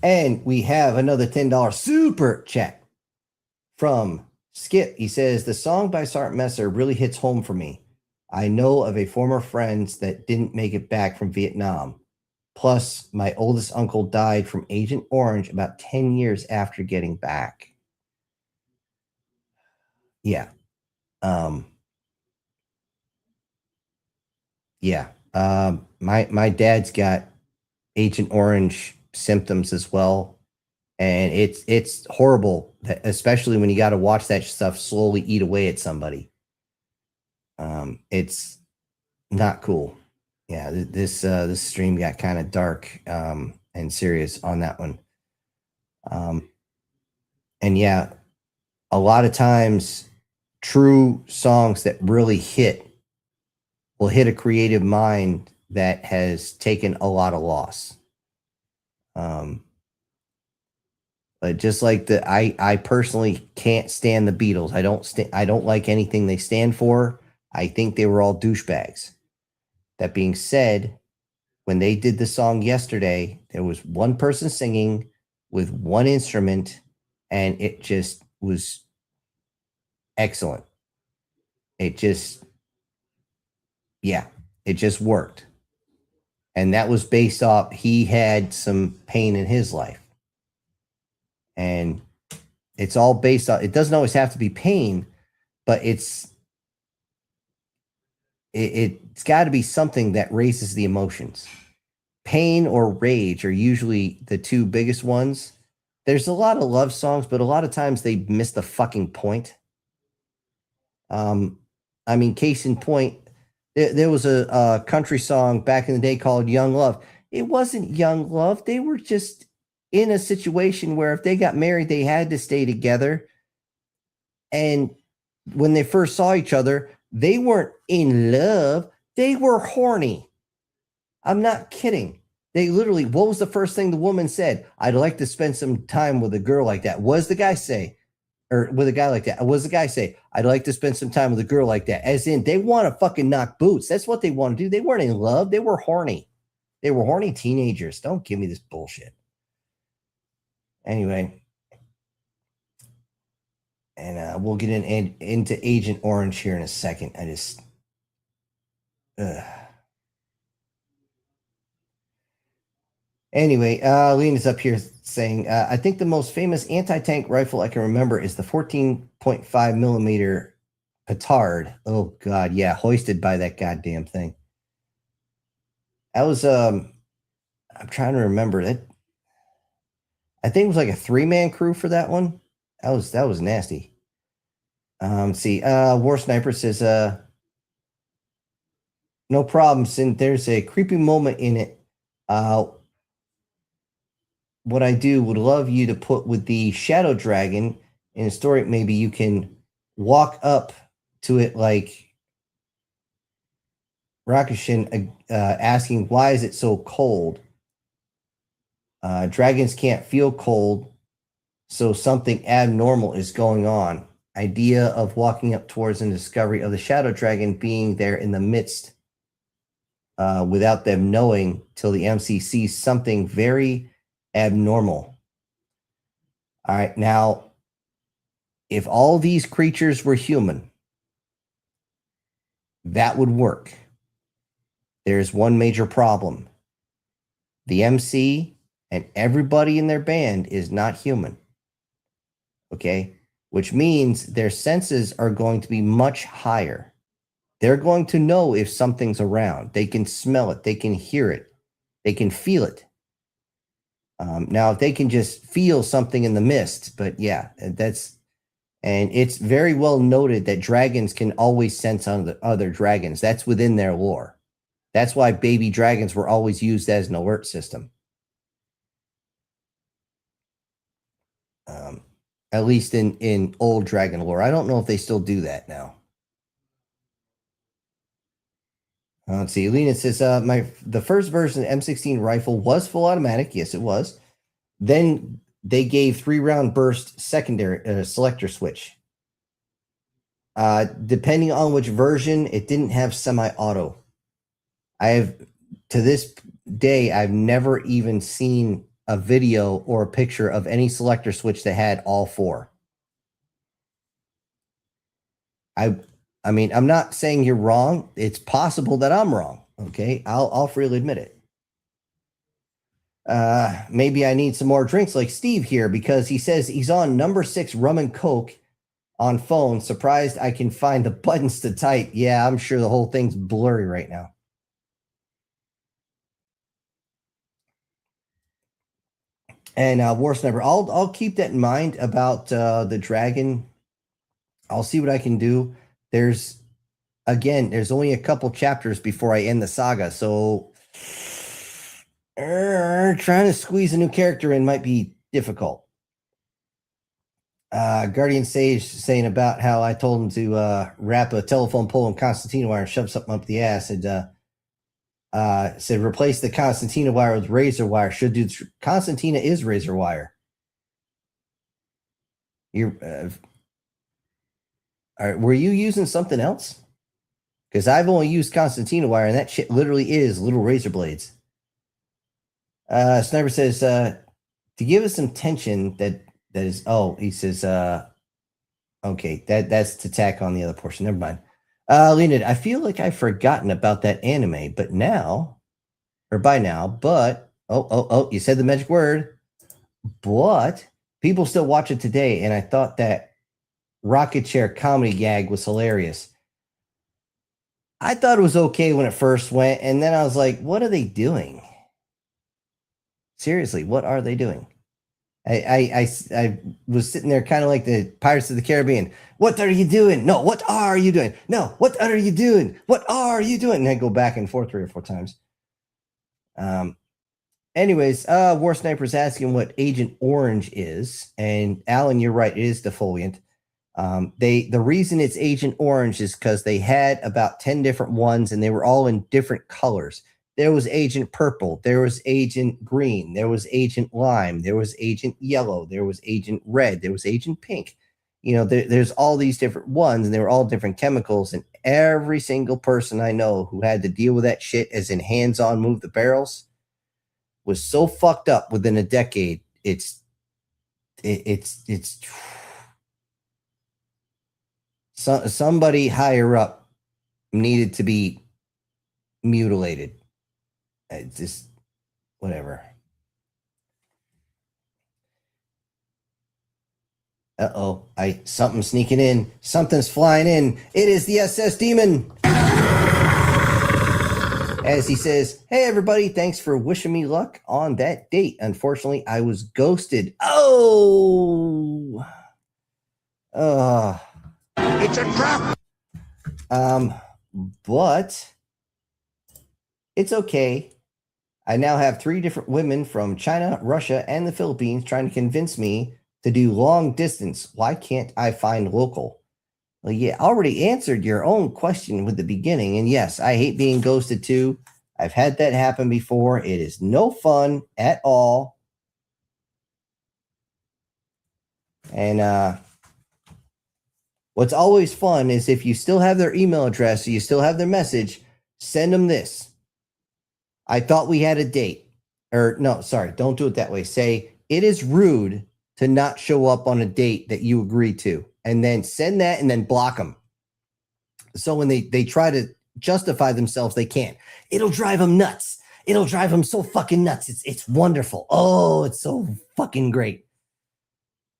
And we have another $10 super chat from Skip. He says, the song by Sergeant Messer really hits home for me. I know of a former friend that didn't make it back from Vietnam. Plus, my oldest uncle died from Agent Orange about 10 years after getting back. Yeah. Yeah. My dad's got Agent Orange symptoms as well, and it's horrible, especially when you got to watch that stuff slowly eat away at somebody. It's not cool. Yeah, this stream got kind of dark and serious on that one. And yeah, a lot of times true songs that really hit will hit a creative mind that has taken a lot of loss. But just like I personally can't stand the Beatles. I don't like anything they stand for. I think they were all douchebags. That being said, when they did the song Yesterday, there was one person singing with one instrument, and it just was excellent. It just worked. And that was based off, he had some pain in his life. And it's all based on, it doesn't always have to be pain, but it's got to be something that raises the emotions. Pain or rage are usually the two biggest ones. There's a lot of love songs, but a lot of times they miss the fucking point. I mean, case in point, there was a country song back in the day called Young Love. It wasn't young love. They were just in a situation where if they got married, they had to stay together. And when they first saw each other, they weren't in love. They were horny. I'm not kidding. They literally, what was the first thing the woman said? I'd like to spend some time with a girl like that. What does the guy say? Or with a guy like that? What does the guy say? I'd like to spend some time with a girl like that. As in, they want to fucking knock boots. That's what they want to do. They weren't in love. They were horny. They were horny teenagers. Don't give me this bullshit. Anyway. And we'll get into Agent Orange here in a second. I just... Anyway, Lena's up here saying, I think the most famous anti-tank rifle I can remember is the 14.5 millimeter petard. Oh, God, yeah, hoisted by that goddamn thing. That was, I'm trying to remember that. I think it was like a 3-man crew for that one. That was nasty. See, War Sniper says, no problem, since there's a creepy moment in it. What I do would love you to put with the Shadow Dragon in a story. Maybe you can walk up to it like Rakushin, asking, why is it so cold? Dragons can't feel cold, so something abnormal is going on. Idea of walking up towards the discovery of the Shadow Dragon being there in the midst without them knowing till the MC sees something very abnormal. All right, now, if all these creatures were human, that would work. There's one major problem. The MC and everybody in their band is not human. Okay? Which means their senses are going to be much higher. They're going to know if something's around. They can smell it. They can hear it. They can feel it. Now, if they can just feel something in the mist, but yeah, and it's very well noted that dragons can always sense other dragons. That's within their lore. That's why baby dragons were always used as an alert system. At least in old dragon lore. I don't know if they still do that now. Let's see. Lena says, the first version of the M16 rifle was full automatic. Yes, it was. Then they gave 3-round burst secondary selector switch. Depending on which version, it didn't have semi-auto. To this day, I've never even seen a video or a picture of any selector switch that had all 4. I mean, I'm not saying you're wrong. It's possible that I'm wrong. Okay, I'll freely admit it. Maybe I need some more drinks like Steve here, because he says he's on number 6 rum and coke on phone. Surprised I can find the buttons to type. Yeah, I'm sure the whole thing's blurry right now. And War Sniper, I'll keep that in mind about the dragon. I'll see what I can do. There's only a couple chapters before I end the saga, so trying to squeeze a new character in might be difficult. Guardian Sage saying about how I told him to wrap a telephone pole in Constantina wire and shove something up the ass, and said replace the Constantina wire with razor wire. Should do. Constantina is razor wire. Were you using something else? Because I've only used Constantina wire, and that shit literally is little razor blades. Sniper says to give us some tension. That is. Oh, he says. Okay, that's to tack on the other portion. Never mind. Leonid, I feel like I've forgotten about that anime, but now, or by now, but you said the magic word, but people still watch it today, and I thought that rocket chair comedy gag was hilarious. I thought it was okay when it first went, and then I was like, what are they doing? Seriously, what are they doing? I was sitting there kind of like the Pirates of the Caribbean. What are you doing? No, what are you doing? No, what are you doing? What are you doing? And I go back and forth 3 or 4 times. Anyways, War Sniper's asking what Agent Orange is. And Alan, you're right, it is defoliant. The reason it's Agent Orange is because they had about 10 different ones, and they were all in different colors. There was Agent Purple, there was Agent Green, there was Agent Lime, there was Agent Yellow, there was Agent Red, there was Agent Pink. You know, there's all these different ones, and they were all different chemicals, and every single person I know who had to deal with that shit, as in hands-on move the barrels, was so fucked up within a decade. It's somebody higher up needed to be mutilated. It's just whatever. Something's sneaking in. Something's flying in. It is the SS Demon. As he says, hey everybody, thanks for wishing me luck on that date. Unfortunately, I was ghosted. Oh. It's a trap. But it's okay. I now have 3 different women from China, Russia, and the Philippines trying to convince me to do long distance. Why can't I find local? Well, yeah, I already answered your own question with the beginning. And yes, I hate being ghosted too. I've had that happen before. It is no fun at all. And what's always fun is if you still have their email address, or you still have their message, send them this. I thought we had a date. Or no, sorry, don't do it that way. Say, it is rude to not show up on a date that you agreed to. And then send that and then block them. So when they try to justify themselves, they can't. It'll drive them nuts. It'll drive them so fucking nuts. It's wonderful. Oh, it's so fucking great.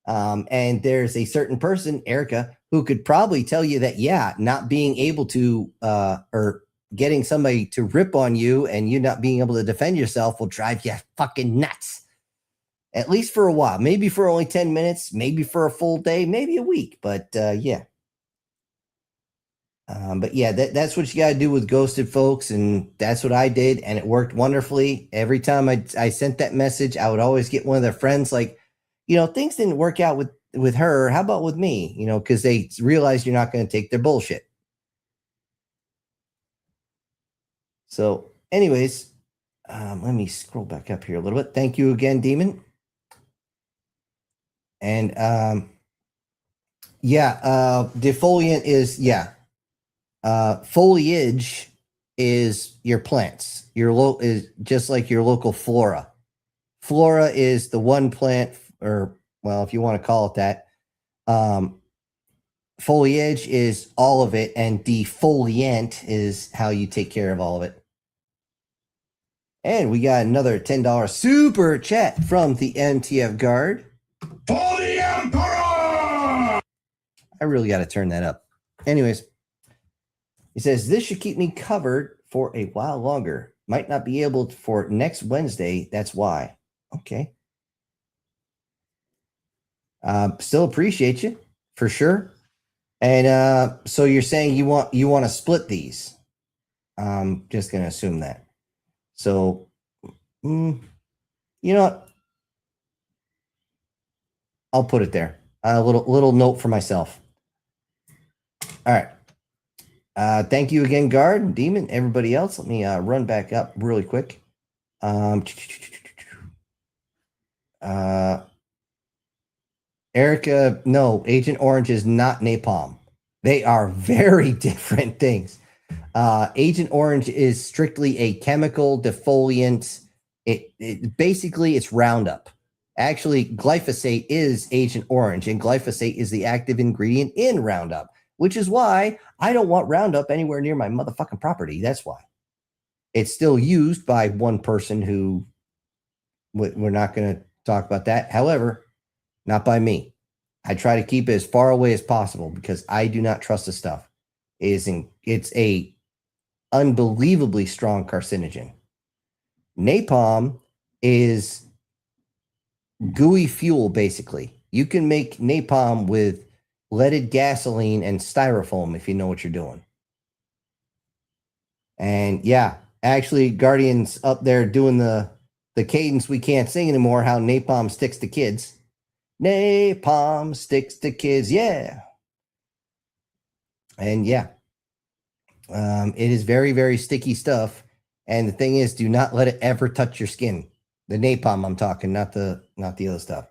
And there's a certain person, Erica, who could probably tell you that, yeah, not being able to, or getting somebody to rip on you and you not being able to defend yourself will drive you fucking nuts. At least for a while, maybe for only 10 minutes, maybe for a full day, maybe a week. But yeah. But yeah, that's what you got to do with ghosted folks. And that's what I did. And it worked wonderfully. Every time I sent that message, I would always get one of their friends like, you know, things didn't work out with her. How about with me? You know, because they realize you're not going to take their bullshit. So anyways, let me scroll back up here a little bit. Thank you again, Demon. And defoliant is, foliage is your plants. Your is just like your local flora. Flora is the one plant, or well, if you want to call it that. Foliage is all of it, and defoliant is how you take care of all of it. And we got another $10 super chat from the MTF Guard. For the Emperor! I really got to turn that up. Anyways, he says, this should keep me covered for a while longer. Might not be able to for next Wednesday. That's why. Okay. Still appreciate you for sure. And so you're saying you want to split these. I'm just going to assume that. So, you know what? I'll put it there. A little note for myself. All right. Thank you again, Guard and Demon. Everybody else, let me run back up really quick. Erica, no, Agent Orange is not napalm. They are very different things. Agent Orange is strictly a chemical defoliant. It basically it's Roundup. Actually, glyphosate is Agent Orange, and glyphosate is the active ingredient in Roundup, which is why I don't want Roundup anywhere near my motherfucking property. That's why. It's still used by one person who we're not going to talk about that. However, not by me. I try to keep it as far away as possible because I do not trust the stuff. It's a unbelievably strong carcinogen. Napalm is gooey fuel, basically. You can make napalm with leaded gasoline and styrofoam if you know what you're doing. And yeah, actually, Guardian's up there doing the cadence we can't sing anymore, how napalm sticks to kids. Napalm sticks to kids, yeah. And yeah, it is very, very sticky stuff. And the thing is, do not let it ever touch your skin. The napalm I'm talking, not the other stuff.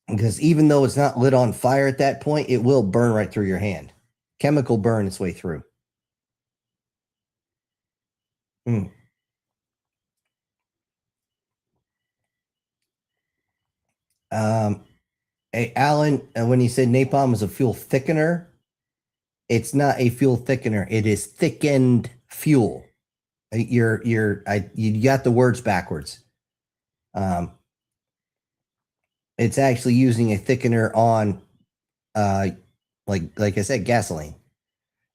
Because even though it's not lit on fire at that point, it will burn right through your hand. Chemical burn its way through. Hey, Alan, when he said napalm is a fuel thickener, it's not a fuel thickener. It is thickened fuel. You got the words backwards. It's actually using a thickener on, like I said, gasoline.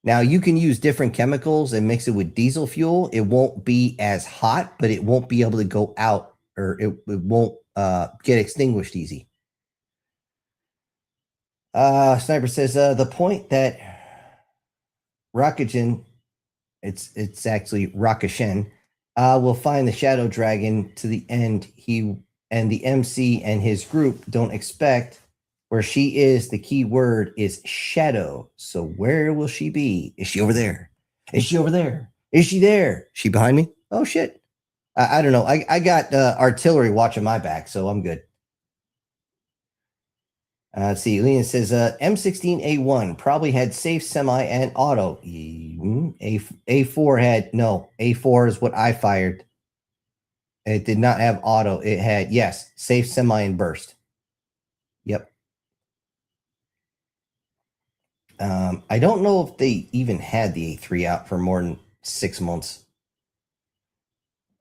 Now you can use different chemicals and mix it with diesel fuel. It won't be as hot, but it won't be able to go out, or it won't get extinguished easy. Sniper says the point that Rockagen, it's actually Rockashen, will find the Shadow Dragon to the end. He and the MC and his group don't expect. Where she is, the key word is shadow. So where will she be? Is she over there? Is she over there? Is she there? Is she behind me? Oh shit! I don't know. I got artillery watching my back, so I'm good. Let's see. Lena says M16A1 probably had safe, semi, and auto. A4 had no. A4 is what I fired. It did not have auto. It had yes, safe, semi, and burst. Yep. I don't know if they even had the A3 out for more than 6 months.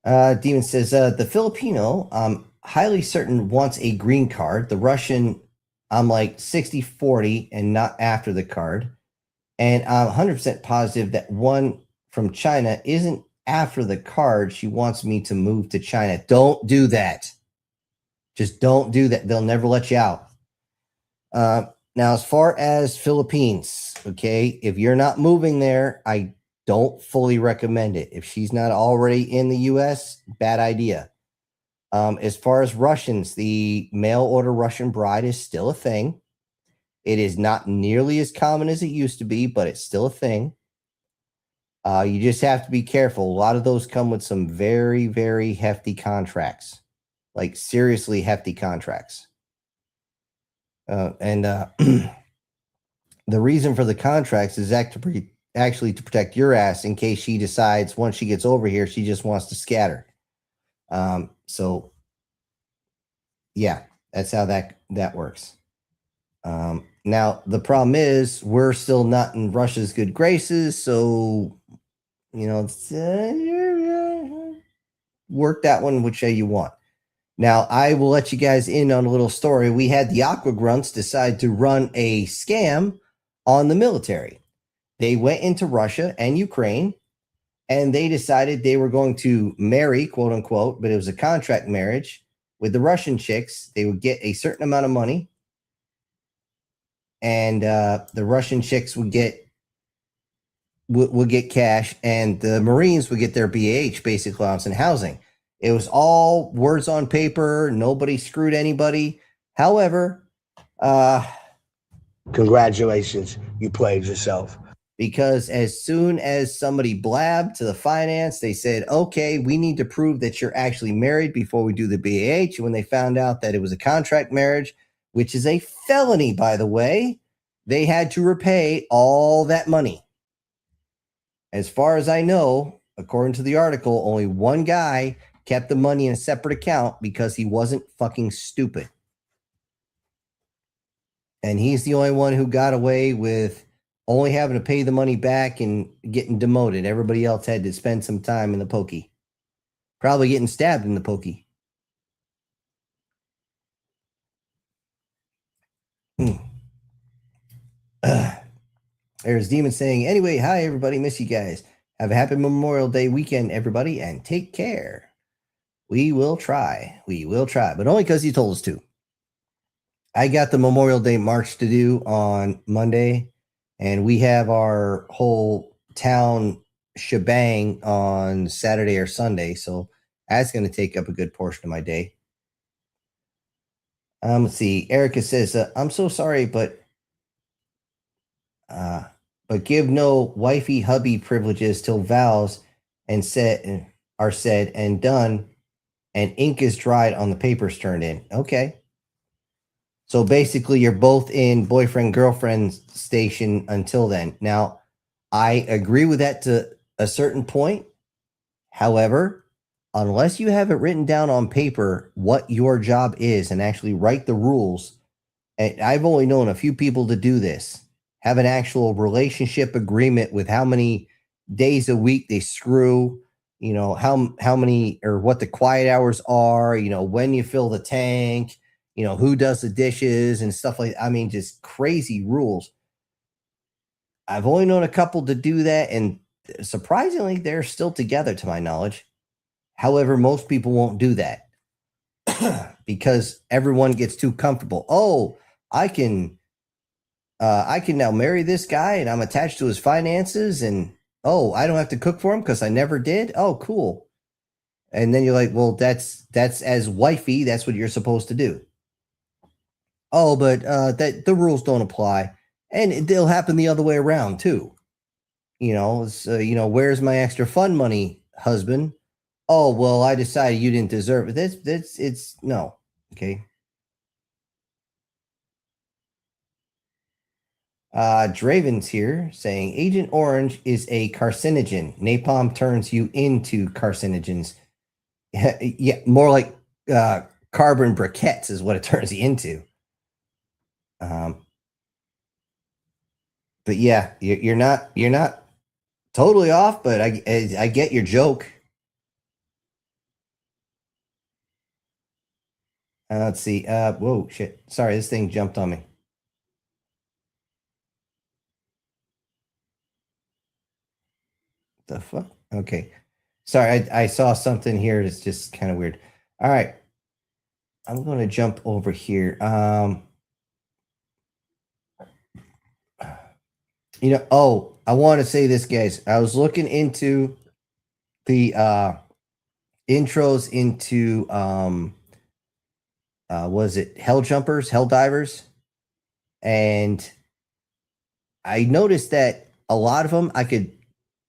Demon says, the Filipino, I'm highly certain wants a green card. The Russian, I'm like 60-40 and not after the card. And I'm 100% positive that one from China isn't after the card. She wants me to move to China. Don't do that. Just don't do that. They'll never let you out. Now, as far as Philippines, okay, if you're not moving there, I don't fully recommend it. If she's not already in the U.S., bad idea. As far as Russians, the mail order Russian bride is still a thing. It is not nearly as common as it used to be, but it's still a thing. You just have to be careful. A lot of those come with some very, very hefty contracts, like seriously hefty contracts. The reason for the contracts is actually to protect your ass in case she decides once she gets over here, she just wants to scatter. So yeah, that's how that works. Now the problem is we're still not in Russia's good graces. So, you know, work that one which way you want. Now, I will let you guys in on a little story. We had the Aqua Grunts decide to run a scam on the military. They went into Russia and Ukraine, and they decided they were going to marry, quote unquote, but it was a contract marriage with the Russian chicks. They would get a certain amount of money, and the Russian chicks would get cash, and the Marines would get their BAH, basic allowance and housing. It was all words on paper. Nobody screwed anybody. However, Congratulations, you played yourself. Because as soon as somebody blabbed to the finance, they said, okay, we need to prove that you're actually married before we do the BAH. And when they found out that it was a contract marriage, which is a felony, by the way, they had to repay all that money. As far as I know, according to the article, only one guy kept the money in a separate account because he wasn't fucking stupid. And he's the only one who got away with only having to pay the money back and getting demoted. Everybody else had to spend some time in the pokey. Probably getting stabbed in the pokey. There's Demon saying, anyway, hi, everybody. Miss you guys. Have a happy Memorial Day weekend, everybody, and take care. We will try. We will try, but only because he told us to. I got the Memorial Day March to do on Monday, and we have our whole town shebang on Saturday or Sunday, so that's going to take up a good portion of my day. Let's see. Erica says, I'm so sorry, but give no wifey hubby privileges till vows are said and done, and ink is dried on the papers turned in. Okay. So basically, you're both in boyfriend-girlfriend station until then. Now, I agree with that to a certain point. However, unless you have it written down on paper what your job is and actually write the rules, and I've only known a few people to do this, have an actual relationship agreement with how many days a week they screw, you know, how many or what the quiet hours are, you know, when you fill the tank, you know, who does the dishes and stuff like that. I mean, just crazy rules. I've only known a couple to do that, and surprisingly, they're still together to my knowledge. However, most people won't do that because everyone gets too comfortable. Oh, I can now marry this guy and I'm attached to his finances, and oh, I don't have to cook for him because I never did. Oh, cool. And then you're like, well, that's as wifey, that's what you're supposed to do. Oh, but that the rules don't apply, and they'll happen the other way around too. You know, where's my extra fun money, husband? Oh, well, I decided you didn't deserve it. It's no. Okay. Draven's here saying Agent Orange is a carcinogen. Napalm turns you into carcinogens. Yeah, more like carbon briquettes is what it turns you into. But yeah, you're not totally off, but I get your joke. Let's see. Whoa, shit. Sorry, this thing jumped on me. The fuck? Okay. Sorry, I saw something here that's just kind of weird. All right. I'm going to jump over here. I want to say this, guys. I was looking into the intros into was it Hell Jumpers, Hell Divers? And I noticed that a lot of them I could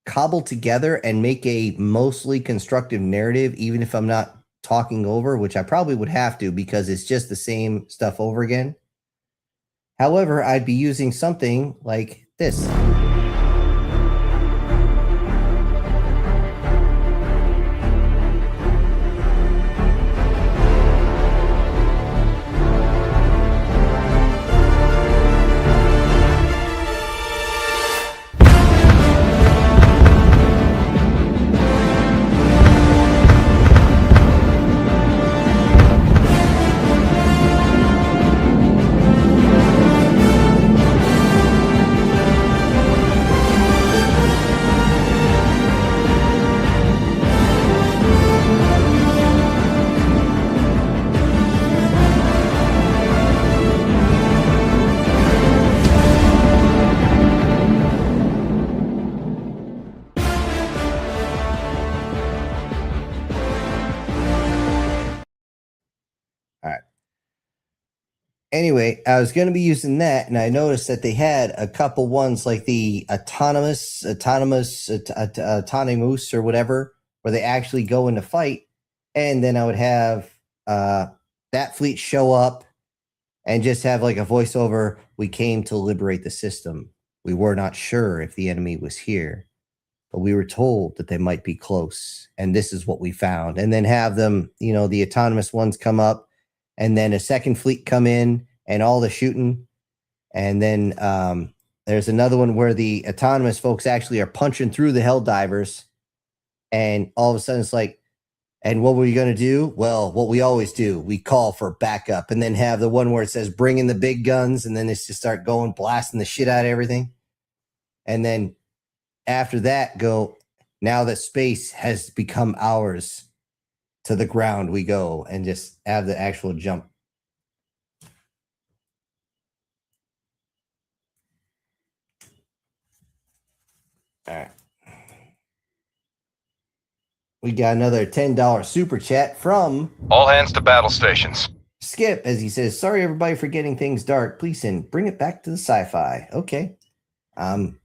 cobble together and make a mostly constructive narrative, even if I'm not talking over, which I probably would have to because it's just the same stuff over again. However, I'd be using something like this. anyway, I was going to be using that, and I noticed that they had a couple ones like the autonomous or whatever, where they actually go into fight, and then I would have that fleet show up and just have like a voiceover. We came to liberate the system. We were not sure if the enemy was here, but we were told that they might be close, and this is what we found. And then have them, the autonomous ones come up, and then a second fleet come in and all the shooting. And then there's another one where the autonomous folks actually are punching through the Helldivers, and all of a sudden it's like, and what were you going to do? Well, what we always do, we call for backup, and then have the one where it says bring in the big guns, and then it's just start going, blasting the shit out of everything. And then after that go, now that space has become ours, to the ground we go, and just have the actual jump. All right. We got another $10 super chat from All hands to battle stations. Skip, as he says, sorry everybody for getting things dark. Please send, bring it back to the sci-fi. Okay. I'm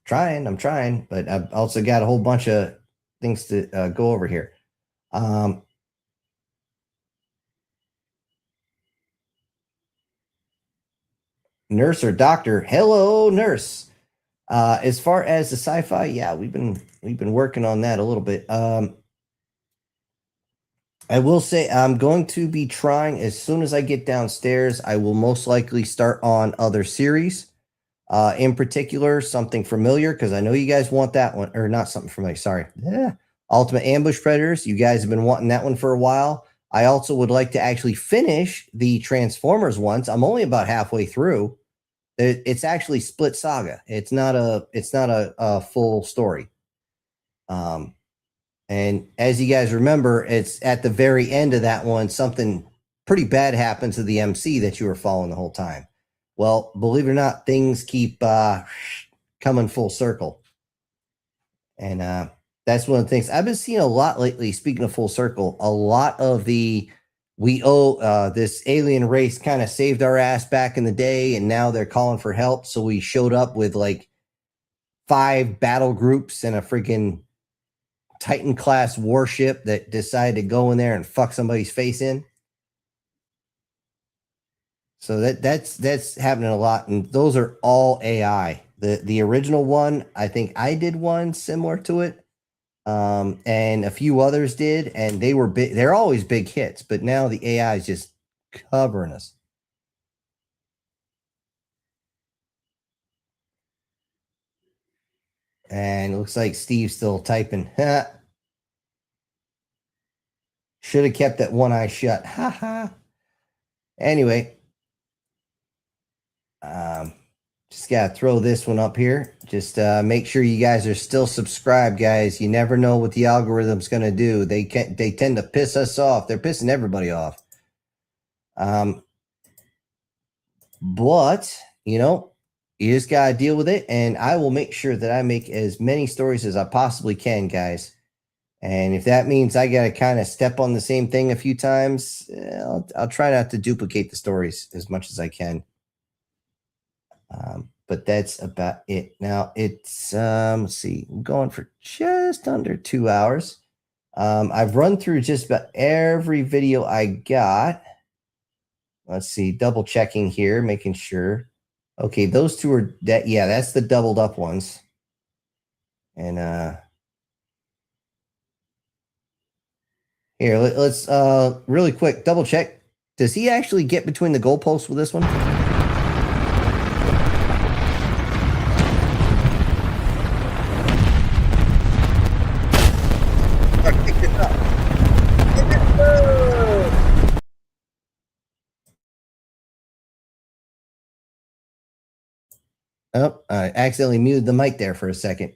trying, but I've also got a whole bunch of things to go over here. Nurse or doctor, hello, nurse. As far as the sci-fi, yeah, we've been working on that a little bit. I will say I'm going to be trying, as soon as I get downstairs, I will most likely start on other series. In particular, something familiar, because I know you guys want that one, or not something familiar, sorry. Yeah. Ultimate Ambush Predators. You guys have been wanting that one for a while. I also would like to actually finish the Transformers ones. I'm only about halfway through. It's actually split saga. It's not a full story. And as you guys remember, it's at the very end of that one, something pretty bad happened to the MC that you were following the whole time. Well, believe it or not, things keep coming full circle. And that's one of the things I've been seeing a lot lately. Speaking of full circle, a lot of this alien race kind of saved our ass back in the day, and now they're calling for help. So we showed up with like 5 battle groups and a freaking Titan class warship that decided to go in there and fuck somebody's face in. So that's happening a lot, and those are all AI. The original one, I think I did one similar to it, and a few others did, and they were big. They're always big hits, but now the AI is just covering us. And it looks like Steve's still typing. Should have kept that one eye shut. Ha ha. Anyway. Just gotta throw this one up here. Just make sure you guys are still subscribed, guys. You never know what the algorithm's gonna do. They tend to piss us off. They're pissing everybody off. But you just gotta deal with it, and I will make sure that I make as many stories as I possibly can, guys. And if that means I gotta kind of step on the same thing a few times, I'll try not to duplicate the stories as much as I can. But that's about it. Now it's let's see, I'm going for just under 2 hours. I've run through just about every video I got. Let's see, double checking here, making sure. Okay, those two are that. Yeah, that's the doubled up ones. And here, let's really quick double check. Does he actually get between the goalposts with this one? Oh, I accidentally muted the mic there for a second.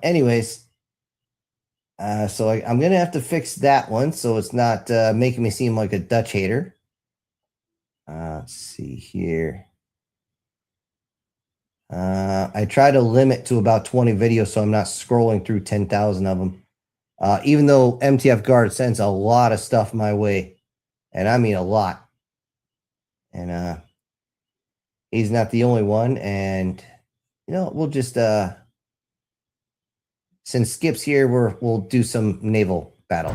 Anyways, so I'm going to have to fix that one so it's not making me seem like a Dutch hater. Let's see here. I try to limit to about 20 videos so I'm not scrolling through 10,000 of them. Even though MTF Guard sends a lot of stuff my way, and I mean a lot. And he's not the only one. And, we'll just, since Skip's here, we'll do some naval battle.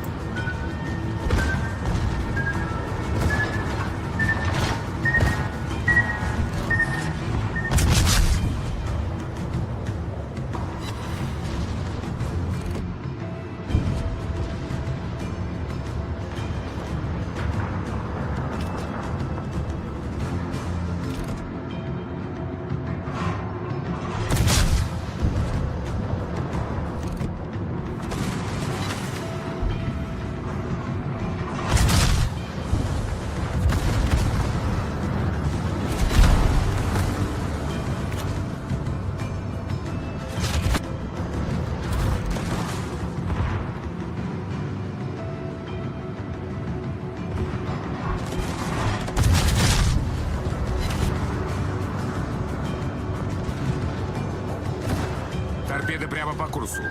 Торпеды прямо по курсу.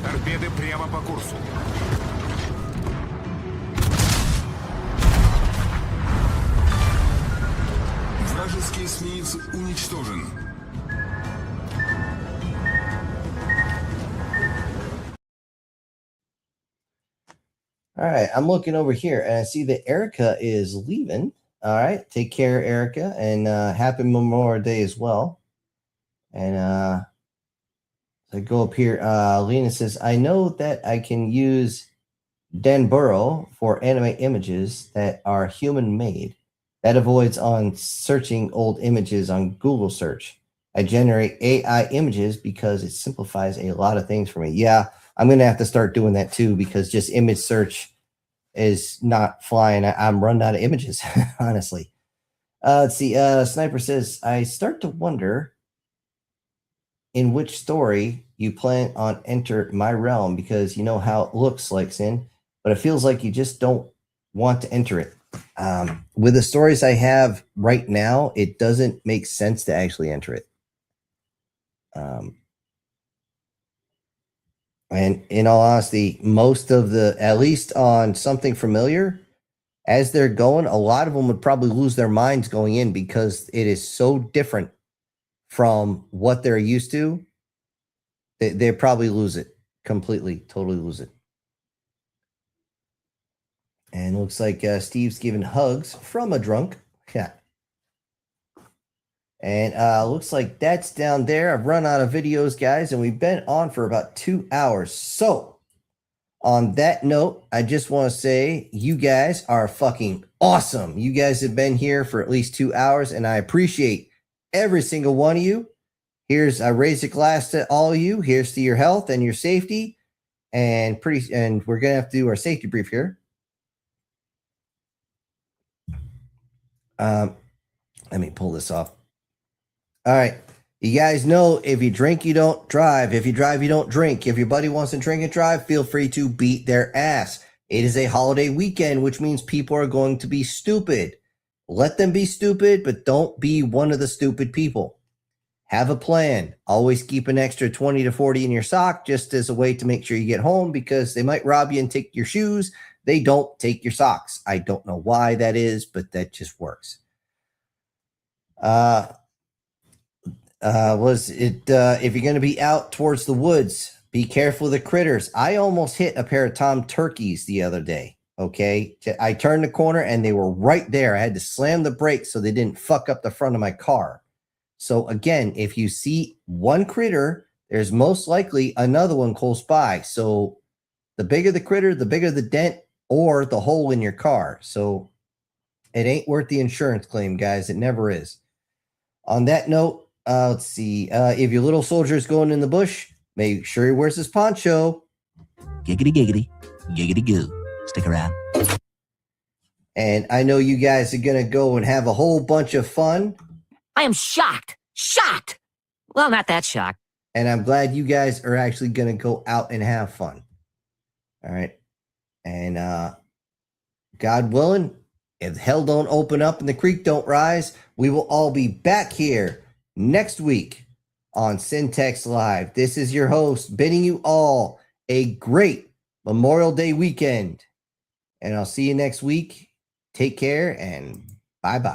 Торпеды прямо по курсу. Вражеский эсминец уничтожен. All right, I'm looking over here and I see that Erica is leaving. All right, take care, Erica, and happy Memorial Day as well. And I go up here. Lena says, I know that I can use Denborough for anime images that are human made. That avoids on searching old images on Google search. I generate AI images because it simplifies a lot of things for me. Yeah, I'm going to have to start doing that too, because just image search is not flying. I'm running out of images, honestly. Let's see. Sniper says, I start to wonder in which story you plan on enter my realm, because you know how it looks like, Sin, but it feels like you just don't want to enter it. With the stories I have right now, it doesn't make sense to actually enter it. And in all honesty, most of the, at least on something familiar, as they're going, a lot of them would probably lose their minds going in because it is so different from what they're used to. They probably lose it completely, totally lose it. And looks like Steve's giving hugs from a drunk. Yeah. And looks like that's down there. I've run out of videos, guys, and we've been on for about 2 hours. So, on that note, I just want to say you guys are fucking awesome. You guys have been here for at least 2 hours, and I appreciate every single one of you. I raise a glass to all of you. Here's to your health and your safety. And we're gonna have to do our safety brief here. Let me pull this off. All right. You guys know, if you drink, you don't drive. If you drive, you don't drink. If your buddy wants to drink and drive, feel free to beat their ass. It is a holiday weekend, which means people are going to be stupid. Let them be stupid, but don't be one of the stupid people. Have a plan. Always keep an extra 20 to 40 in your sock, just as a way to make sure you get home, because they might rob you and take your shoes. They don't take your socks. I don't know why that is, but that just works. If you're going to be out towards the woods, be careful of the critters. I almost hit a pair of tom turkeys the other day. Okay. I turned the corner and they were right there. I had to slam the brakes so they didn't fuck up the front of my car. So again, if you see one critter, there's most likely another one close by. So the bigger the critter, the bigger the dent or the hole in your car. So it ain't worth the insurance claim, guys. It never is. On that note, let's see. If your little soldier is going in the bush, make sure he wears his poncho. Giggity, giggity, giggity goo. Stick around. And I know you guys are going to go and have a whole bunch of fun. I am shocked. Shocked. Well, not that shocked. And I'm glad you guys are actually going to go out and have fun. All right. And God willing, if hell don't open up and the creek don't rise, we will all be back here next week on Syntax Live. This is your host, bidding you all a great Memorial Day weekend. And I'll see you next week. Take care and bye-bye.